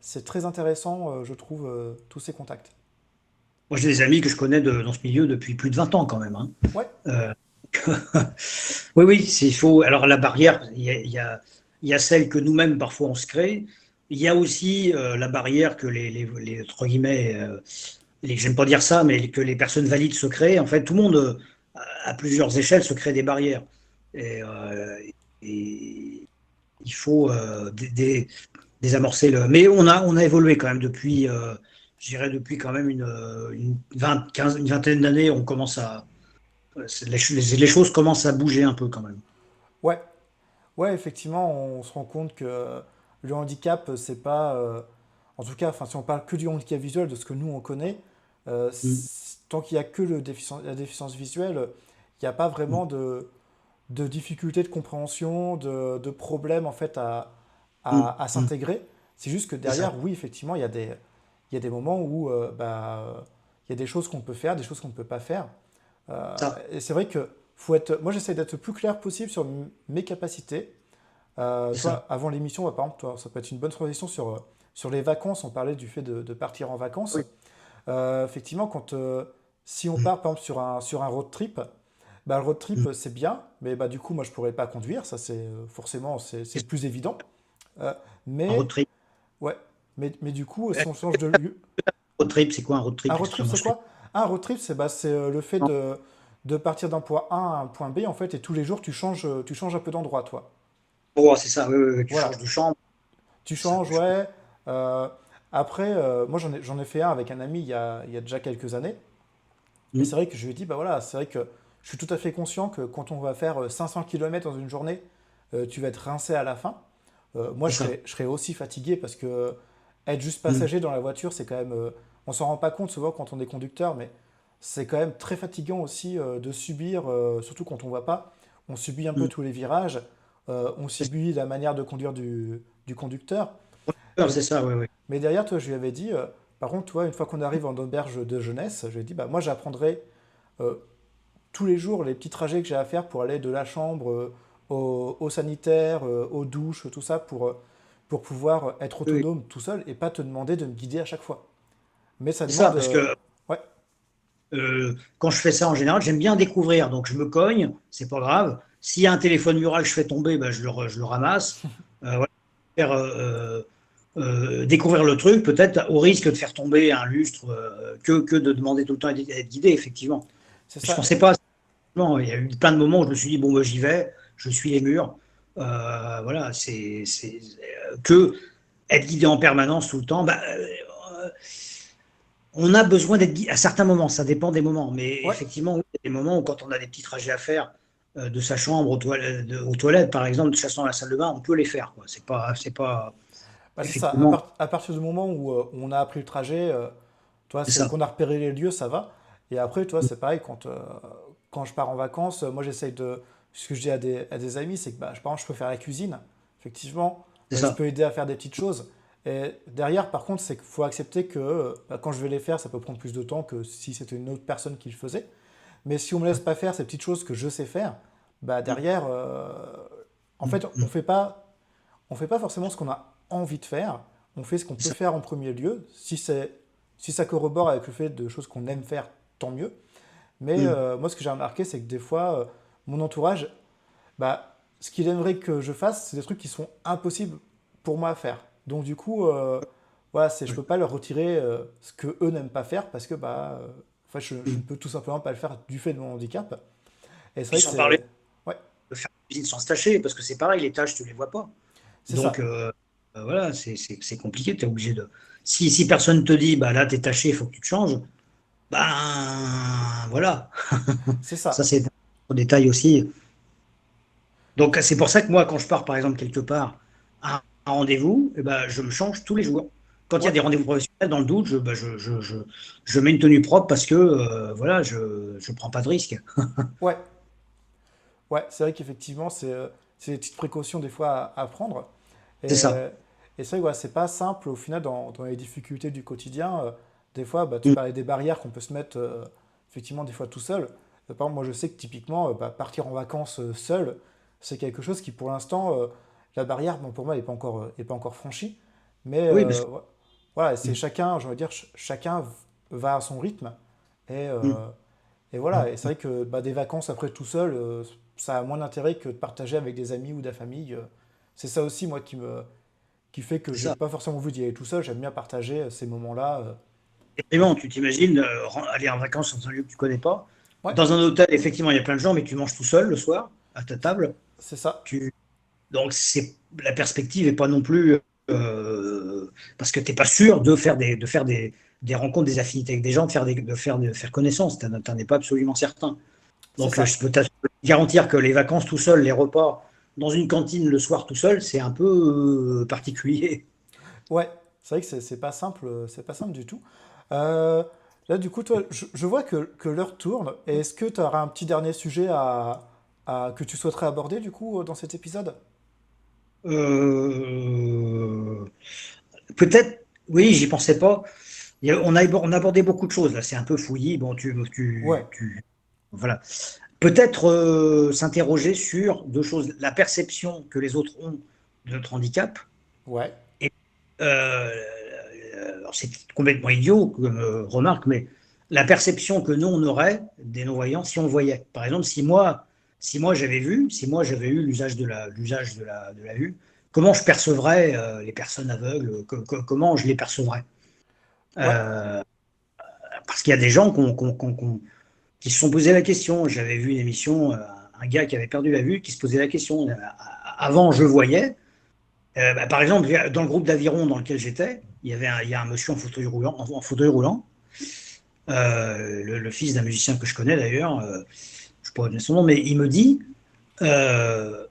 c'est très intéressant, je trouve, tous ces contacts. Moi, j'ai des amis que je connais dans ce milieu depuis plus de 20 ans quand même, hein. Ouais, Euh, oui, oui, il faut. Alors la barrière, il y a celle que nous-mêmes parfois on se crée. Il y a aussi la barrière que entre guillemets, j'aime pas dire ça, mais que les personnes valides se créent. En fait, tout le monde, à plusieurs échelles, se crée des barrières. Et, et il faut désamorcer le. Mais on a évolué quand même depuis, je dirais depuis quand même une vingtaine d'années. On commence à, les choses commencent à bouger un peu quand même. ouais, ouais, effectivement, on se rend compte que le handicap, c'est pas. En tout cas, enfin, si on parle que du handicap visuel, de ce que nous on connaît, Mm, tant qu'il n'y a que la déficience visuelle, il n'y a pas mm, vraiment de difficultés de compréhension, de problèmes en fait mm, à mm. s'intégrer. C'est juste que C'est ça. derrière, oui, effectivement, il y a des moments où il y a des choses qu'on peut faire, des choses qu'on ne peut pas faire. Ça. Et c'est vrai que faut être. Moi, j'essaie d'être le plus clair possible sur mes capacités. C'est ça. Toi, avant l'émission, par exemple, toi, ça peut être une bonne transition sur les vacances. On parlait du fait de partir en vacances. Oui. Effectivement, si on Mm, part par exemple sur un road trip, bah, le road mm. trip c'est bien, mais bah, du coup, moi je pourrais pas conduire, ça c'est forcément c'est le plus évident. Euh, Un road mais trip. ouais, mais du coup, si on change de lieu, Road trip, c'est quoi un road un trip? road trip Excusez-moi, c'est je connais quoi? Un road trip c'est le fait pas. de partir d'un point A à un point B en fait, et tous les jours tu changes un peu d'endroit, toi. Oh, c'est ça, oui, oui, oui, tu changes Voilà, de chambre. tu C'est ça, changes, ouais. Euh, Après, moi j'en ai fait un avec un ami il y a déjà quelques années. Et Mm, c'est vrai que je lui ai dit, bah voilà, c'est vrai que je suis tout à fait conscient que quand on va faire 500 km dans une journée, tu vas être rincé à la fin. Moi, c'est ça. je serais aussi fatigué parce que être juste Mm, passager dans la voiture, c'est quand même. On s'en rend pas compte souvent quand on est conducteur, mais c'est quand même très fatigant aussi de subir, surtout quand on voit pas. On subit un peu mm. tous les virages, on C'est subit la manière de conduire du conducteur. ça, Mais, c'est ça, oui, oui. mais derrière, toi, je lui avais dit, par contre, toi, une fois qu'on arrive en auberge de jeunesse, je lui ai dit, bah moi, j'apprendrai euh, tous les jours les petits trajets que j'ai à faire pour aller de la chambre au sanitaire, aux douches, tout ça, pour pouvoir être Oui, oui. autonome tout seul et pas te demander de me guider à chaque fois. Mais ça C'est ça, demande. parce que Ouais, quand je fais ça en général, j'aime bien découvrir. Donc je me cogne, c'est pas grave. S'il y a un téléphone mural que je fais tomber, ben, je le ramasse. Voilà. Faire, découvrir le truc, peut-être au risque de faire tomber un lustre, que de demander tout le temps à être guidé, effectivement. c'est Je ça. pensais pas. Non, il y a eu plein de moments où je me suis dit, bon, ben, j'y vais, je suis les murs. Voilà, c'est que être guidé en permanence tout le temps. Bah, on a besoin d'être guidé à certains moments, ça dépend des moments, mais Ouais, effectivement, oui, il y a des moments où quand on a des petits trajets à faire de sa chambre aux toilettes, par exemple, de chassant à la salle de bain, on peut les faire, quoi. C'est pas, bah c'est ça. effectivement, À partir du moment où on a appris le trajet, toi, c'est c'est ça. qu'on a repéré les lieux, ça va. Et après, toi, c'est pareil, quand je pars en vacances, moi, j'essaye de. Ce que je dis à des amis, c'est que bah, par exemple, je peux faire la cuisine. Effectivement, C'est je ça. peux aider à faire des petites choses. Et derrière, par contre, c'est qu'il faut accepter que bah, quand je vais les faire, ça peut prendre plus de temps que si c'était une autre personne qui le faisait. Mais si on me laisse pas faire ces petites choses que je sais faire, bah derrière, en fait, on fait pas forcément ce qu'on a envie de faire. On fait ce qu'on C'est peut ça. faire en premier lieu. Si ça corrobore avec le fait de choses qu'on aime faire, tant mieux. Mais moi, ce que j'ai remarqué, c'est que des fois, mon entourage, bah, ce qu'il aimerait que je fasse, c'est des trucs qui sont impossibles pour moi à faire. Donc du coup, voilà, je peux pas leur retirer ce que eux n'aiment pas faire parce que bah, enfin, je ne peux tout simplement pas le faire du fait de mon handicap. Et c'est Puis vrai que sans parler c'est, ouais, de faire la cuisine sans se tâcher, parce que c'est pareil, les tâches, tu les vois pas. c'est Donc, ça, voilà, c'est compliqué, tu es obligé de. Si personne te dit, bah là, t'es taché, il faut que tu te changes, ben voilà. c'est Ça, ça. c'est un détail aussi. Donc, c'est pour ça que moi, quand je pars, par exemple, quelque part à un rendez-vous, eh ben, je me change tous les jours. Quand il y a Ouais, des rendez-vous professionnels, dans le doute, je mets une tenue propre parce que voilà, je ne prends pas de risque. ouais, ouais. C'est vrai qu'effectivement, c'est des petites précautions des fois à prendre. Et, C'est ça. euh, et c'est vrai que ouais, c'est pas simple au final dans les difficultés du quotidien. Des fois, tu Mm. parlais des barrières qu'on peut se mettre effectivement des fois tout seul. Par exemple, moi je sais que typiquement, partir en vacances seul, c'est quelque chose qui pour l'instant, la barrière, bon, pour moi, est pas encore franchie. Mais Oui, parce que. voilà, c'est Mm. chacun, je veux dire, chacun va à son rythme. Et, Mm. euh, et voilà, et c'est vrai que des vacances après tout seul, ça a moins d'intérêt que de partager avec des amis ou de la famille. C'est ça aussi, moi, qui fait que C'est j'ai ça. pas forcément envie d'y aller tout seul. J'aime bien partager ces moments-là. Effectivement, tu t'imagines aller en vacances dans un lieu que tu connais pas. Ouais, Dans un hôtel, effectivement, il y a plein de gens, mais tu manges tout seul le soir à ta table. c'est ça. Tu... Donc, la perspective n'est pas non plus parce que tu n'es pas sûr de faire des rencontres, des affinités avec des gens, de faire connaissance. Tu n'en es pas absolument certain. C'est Donc, ça. je peux te garantir que les vacances tout seul, les repas dans une cantine le soir tout seul, c'est un peu particulier. Ouais, c'est vrai que c'est pas simple du tout. Euh, Là, du coup, toi, je vois que l'heure tourne. Et est-ce que tu auras un petit dernier sujet que tu souhaiterais aborder, du coup, dans cet épisode? Euh, Peut-être, oui, j'y pensais pas. On a abordé beaucoup de choses là, c'est un peu fouillis. Bon, Ouais, voilà. Peut-être s'interroger sur deux choses la perception que les autres ont de notre handicap. ouais, Et, euh, alors c'est complètement idiot comme remarque, mais la perception que nous on aurait des non-voyants si on voyait. Par exemple, si moi j'avais vu, si moi j'avais eu l'usage de la vue, comment je percevrais les personnes aveugles, comment je les percevrais. ouais, Euh, Parce qu'il y a des gens qui se sont posé la question. J'avais vu une émission, un gars qui avait perdu la vue, qui se posait la question. Avant, je voyais. Par exemple, dans le groupe d'aviron dans lequel j'étais, il y a un monsieur en fauteuil roulant, le fils d'un musicien que je connais d'ailleurs, je ne pourrais pas donner son nom, mais il me dit, euh,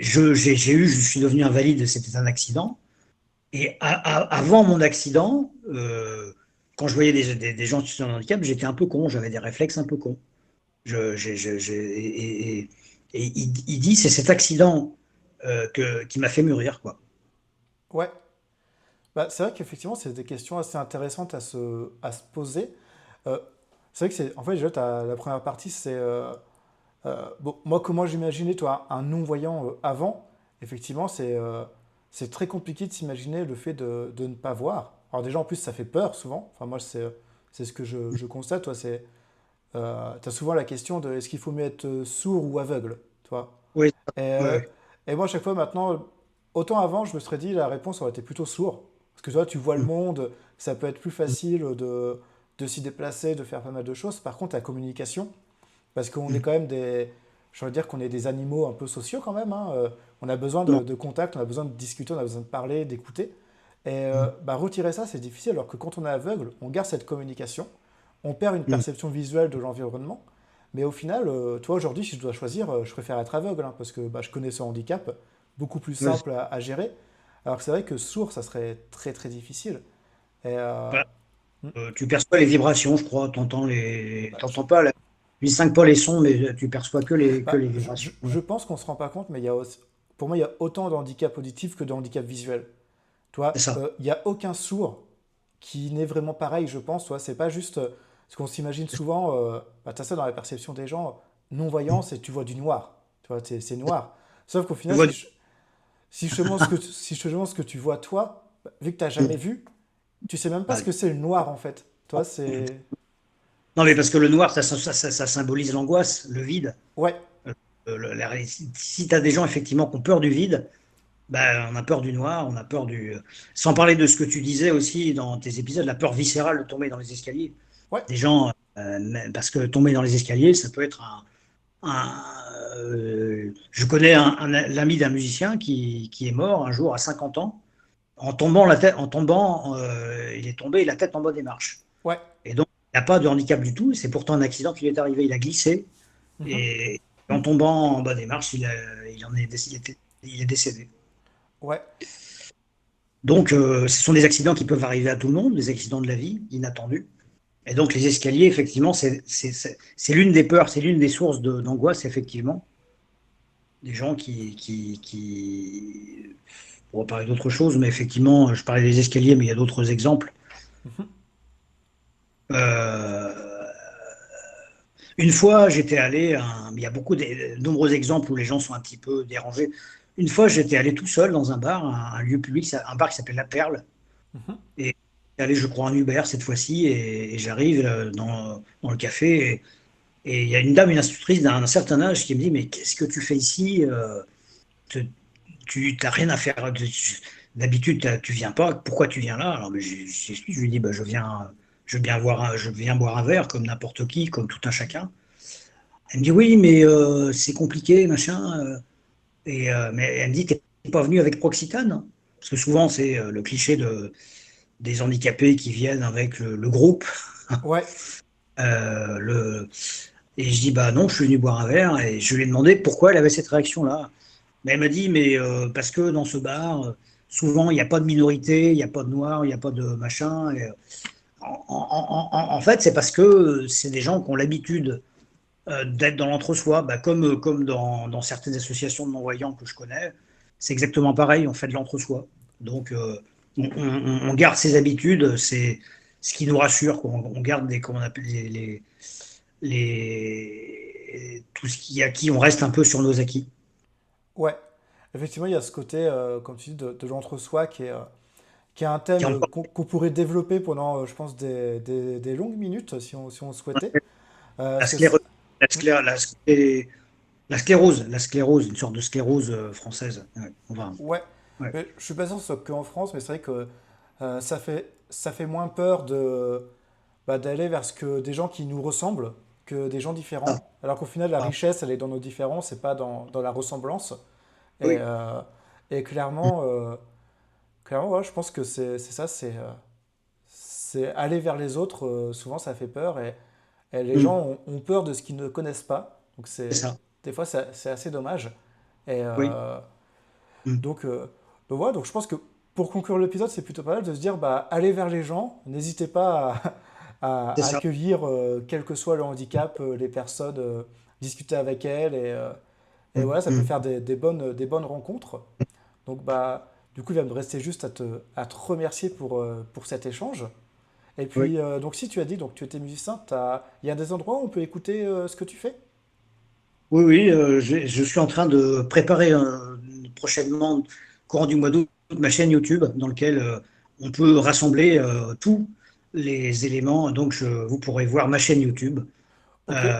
je suis devenu invalide, c'était un accident, et avant mon accident, quand je voyais des gens qui sont en handicap, j'étais un peu con, j'avais des réflexes un peu cons. Et il dit, c'est cet accident qui m'a fait mûrir, quoi. ouais. C'est vrai qu'effectivement, c'est des questions assez intéressantes à se poser. Euh, c'est vrai que en fait, déjà, la première partie, c'est bon, moi, comment j'imaginais, toi, un non-voyant avant, effectivement, c'est très compliqué de s'imaginer le fait de ne pas voir. Alors déjà, en plus, ça fait peur souvent. Enfin, moi, c'est ce que je constate, toi, t'as souvent la question de est-ce qu'il faut mieux être sourd ou aveugle, toi. Oui, Et, oui, euh, oui. et moi, à chaque fois, maintenant, autant avant, je me serais dit, la réponse aurait été plutôt sourd. Parce que toi, tu vois le monde, ça peut être plus facile de s'y déplacer, de faire pas mal de choses. Par contre, la communication, parce qu'on est quand même je veux dire qu'on est des animaux un peu sociaux quand même, hein. On a besoin Non. de contact, on a besoin de discuter, on a besoin de parler, d'écouter. Et Mm, retirer ça, c'est difficile, alors que quand on est aveugle, on garde cette communication, on perd une mm. perception visuelle de l'environnement. Mais au final, toi aujourd'hui, si je dois choisir, je préfère être aveugle, hein, parce que je connais ce handicap, beaucoup plus Ouais, simple à gérer. Alors que c'est vrai que sourd, ça serait très très difficile. Et voilà. hmm, Tu perçois les vibrations, je crois. bah, T'entends pas, tu distingues pas les sons, mais tu perçois que les je vibrations. Ouais. je pense qu'on ne se rend pas compte, mais pour moi, il y a autant de handicap auditif que de handicap visuel. C'est Toi, ça. il n'y a aucun sourd qui n'est vraiment pareil, je pense. Toi, c'est pas juste ce qu'on s'imagine souvent. Tu as ça dans la perception des gens. Non-voyant, c'est tu vois du noir. Tu vois, c'est noir. Sauf qu'au Tu final, vois, si je te demande si je te demande ce que tu vois toi, vu que tu n'as jamais vu, tu sais même pas ce bah, que c'est le noir en fait. Toi, c'est. non, mais parce que le noir, ça symbolise l'angoisse, le vide. Ouais, Si tu as des gens effectivement qui ont peur du vide, bah, on a peur du noir, on a peur du. Sans parler de ce que tu disais aussi dans tes épisodes, la peur viscérale de tomber dans les escaliers. ouais. Des gens, parce que tomber dans les escaliers, ça peut être je connais l'ami d'un musicien qui est mort un jour à 50 ans il est tombé la tête en bas des marches. Ouais. Et donc, il n'a pas de handicap du tout. C'est pourtant un accident qui lui est arrivé. Il a glissé Mhm. et en tombant en bas des marches, il est décédé. Ouais. Donc, ce sont des accidents qui peuvent arriver à tout le monde, des accidents de la vie, inattendus. Et donc, les escaliers, effectivement, c'est l'une des peurs, c'est l'une des sources d'angoisse, effectivement. Des gens on va parler d'autre chose, mais effectivement, je parlais des escaliers, mais il y a d'autres exemples. Mhm. Euh, une fois, j'étais allé, il y a de nombreux exemples où les gens sont un petit peu dérangés. Une fois, j'étais allé tout seul dans un bar, un lieu public, un bar qui s'appelle La Perle. Mhm. Et allé, je crois, en Uber cette fois-ci, et j'arrive dans le café, et il y a une dame, une institutrice d'un certain âge qui me dit, mais qu'est-ce que tu fais ici? Tu tu n'as rien à faire. D'habitude, tu viens pas. Pourquoi tu viens là? Alors, mais j'explique, je lui dis, bah, je viens boire un verre comme n'importe qui, comme tout un chacun. Elle me dit, oui, mais c'est compliqué, machin. Mais elle me dit, t'es pas venu avec Proxitane? Parce que souvent, c'est le cliché des handicapés qui viennent avec le groupe. Ouais, Euh, le, et je dis, bah non, je suis venu boire un verre. Et je lui ai demandé pourquoi elle avait cette réaction-là. Mais elle m'a dit, mais parce que dans ce bar, souvent, il n'y a pas de minorité, il n'y a pas de noirs, il n'y a pas de machin. Et, en fait, c'est parce que c'est des gens qui ont l'habitude d'être dans l'entre-soi, bah, comme dans certaines associations de non-voyants que je connais. C'est exactement pareil, on fait de l'entre-soi. Donc, on garde ses habitudes, c'est ce qui nous rassure, quoi. On garde comment on appelle tout ce qui acquis, on reste un peu sur nos acquis. ouais. Effectivement, il y a ce côté, comme tu dis, de l'entre-soi qui est un Qui thème est encore qu'on pourrait développer pendant, je pense, des longues minutes si on le souhaitait. la Parce que sclérose, la sclérose, une sorte de sclérose française. Ouais, enfin, ouais, ouais. mais je suis pas sûr que ce soit qu'en France, mais c'est vrai que ça fait moins peur d'aller vers des gens qui nous ressemblent que des gens Ah, différents. Alors qu'au final, la ah, richesse, elle est dans nos différences et pas dans la ressemblance. Et, oui. et clairement, ouais, je pense que c'est ça, c'est aller vers les autres. Souvent, ça fait peur et les gens Mm, ont peur de ce qu'ils ne connaissent pas. Donc, c'est ça. des fois, c'est assez dommage. Et Oui. Mm, donc, voilà, donc je pense que pour conclure l'épisode, c'est plutôt pas mal de se dire, bah, allez vers les gens, n'hésitez pas c'est à ça. accueillir, quel que soit le handicap, les personnes, discuter avec elles, et Mm, voilà, ça peut mm. faire des bonnes rencontres. Donc, bah, du coup, il va me rester juste à te remercier pour cet échange. Et Oui. puis, donc, si tu as dit, donc tu étais musicien, il y a des endroits où on peut écouter, ce que tu fais? Oui, oui, je suis en train de préparer prochainement, courant du mois d'août, ma chaîne YouTube dans laquelle on peut rassembler tous les éléments. Donc, vous pourrez voir ma chaîne YouTube. Ok,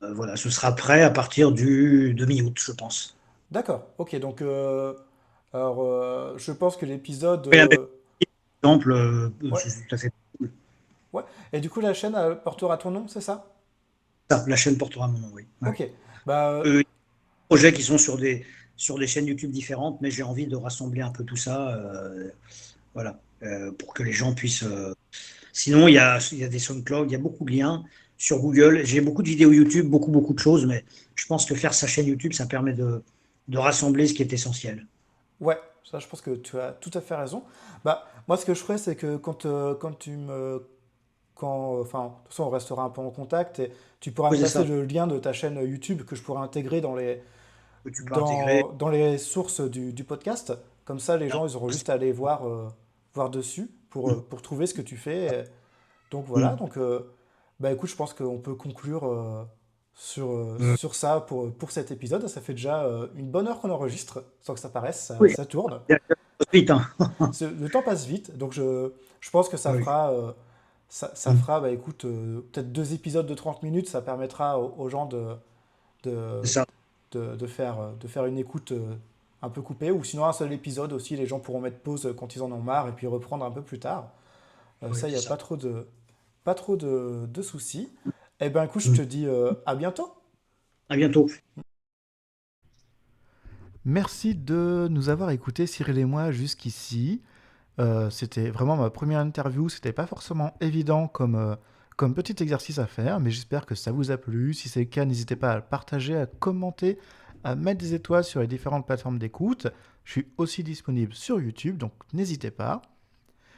Euh, voilà, ce sera prêt à partir de mi-août, je pense. d'accord. Ok, donc, alors, je pense que l'épisode, Et un exemple, ouais, c'est tout à fait cool. ouais. Et du coup, la chaîne, elle portera ton nom, c'est ça? Ça, la chaîne portera mon nom, oui. Ouais. Ok. Bah, Projets qui sont sur des chaînes YouTube différentes, mais j'ai envie de rassembler un peu tout ça, voilà, pour que les gens puissent. Sinon, il y a des SoundCloud, il y a beaucoup de liens sur Google. J'ai beaucoup de vidéos YouTube, beaucoup de choses, mais je pense que faire sa chaîne YouTube, ça permet de rassembler ce qui est essentiel. ouais, ça, je pense que tu as tout à fait raison. Bah, moi, ce que je ferais, c'est que quand tu me enfin, de toute façon, on restera un peu en contact et tu pourras me Oui, c'est passer ça, le lien de ta chaîne YouTube que je pourrai intégrer que tu peux intégrer. dans les sources du podcast. Comme ça, les gens, ils auront juste à aller voir dessus pour trouver ce que tu fais. Donc voilà, donc bah écoute, je pense qu'on peut conclure sur ça pour cet épisode. Ça fait déjà une bonne heure qu'on enregistre, sans que ça paraisse, ça, Oui, ça tourne. vite, hein. Le temps passe vite, donc je pense que ça Oui, fera, ça fera, bah écoute, peut-être 2 épisodes de 30 minutes, ça permettra aux gens de, c'est ça. de faire une écoute un peu coupée, ou sinon un seul épisode aussi, les gens pourront mettre pause quand ils en ont marre et puis reprendre un peu plus tard. Oui, Ça, il n'y c'est a ça. pas trop de soucis. Eh ben écoute, je te dis à bientôt. À bientôt. Merci de nous avoir écoutés, Cyril et moi, jusqu'ici. C'était vraiment ma première interview. C'était pas forcément évident comme petit exercice à faire, mais j'espère que ça vous a plu. Si c'est le cas, n'hésitez pas à le partager, à commenter, à mettre des étoiles sur les différentes plateformes d'écoute. Je suis aussi disponible sur YouTube, donc n'hésitez pas.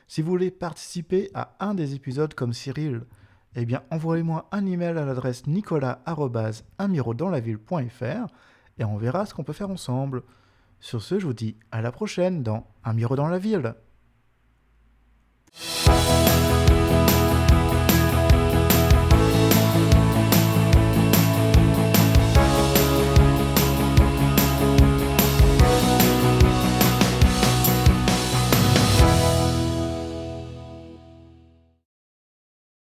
Si vous voulez participer à un des épisodes comme Cyril, eh bien envoyez-moi un email à l'adresse nicolas@unmirodanslaville.fr et on verra ce qu'on peut faire ensemble. Sur ce, je vous dis à la prochaine dans Un Miro dans la ville.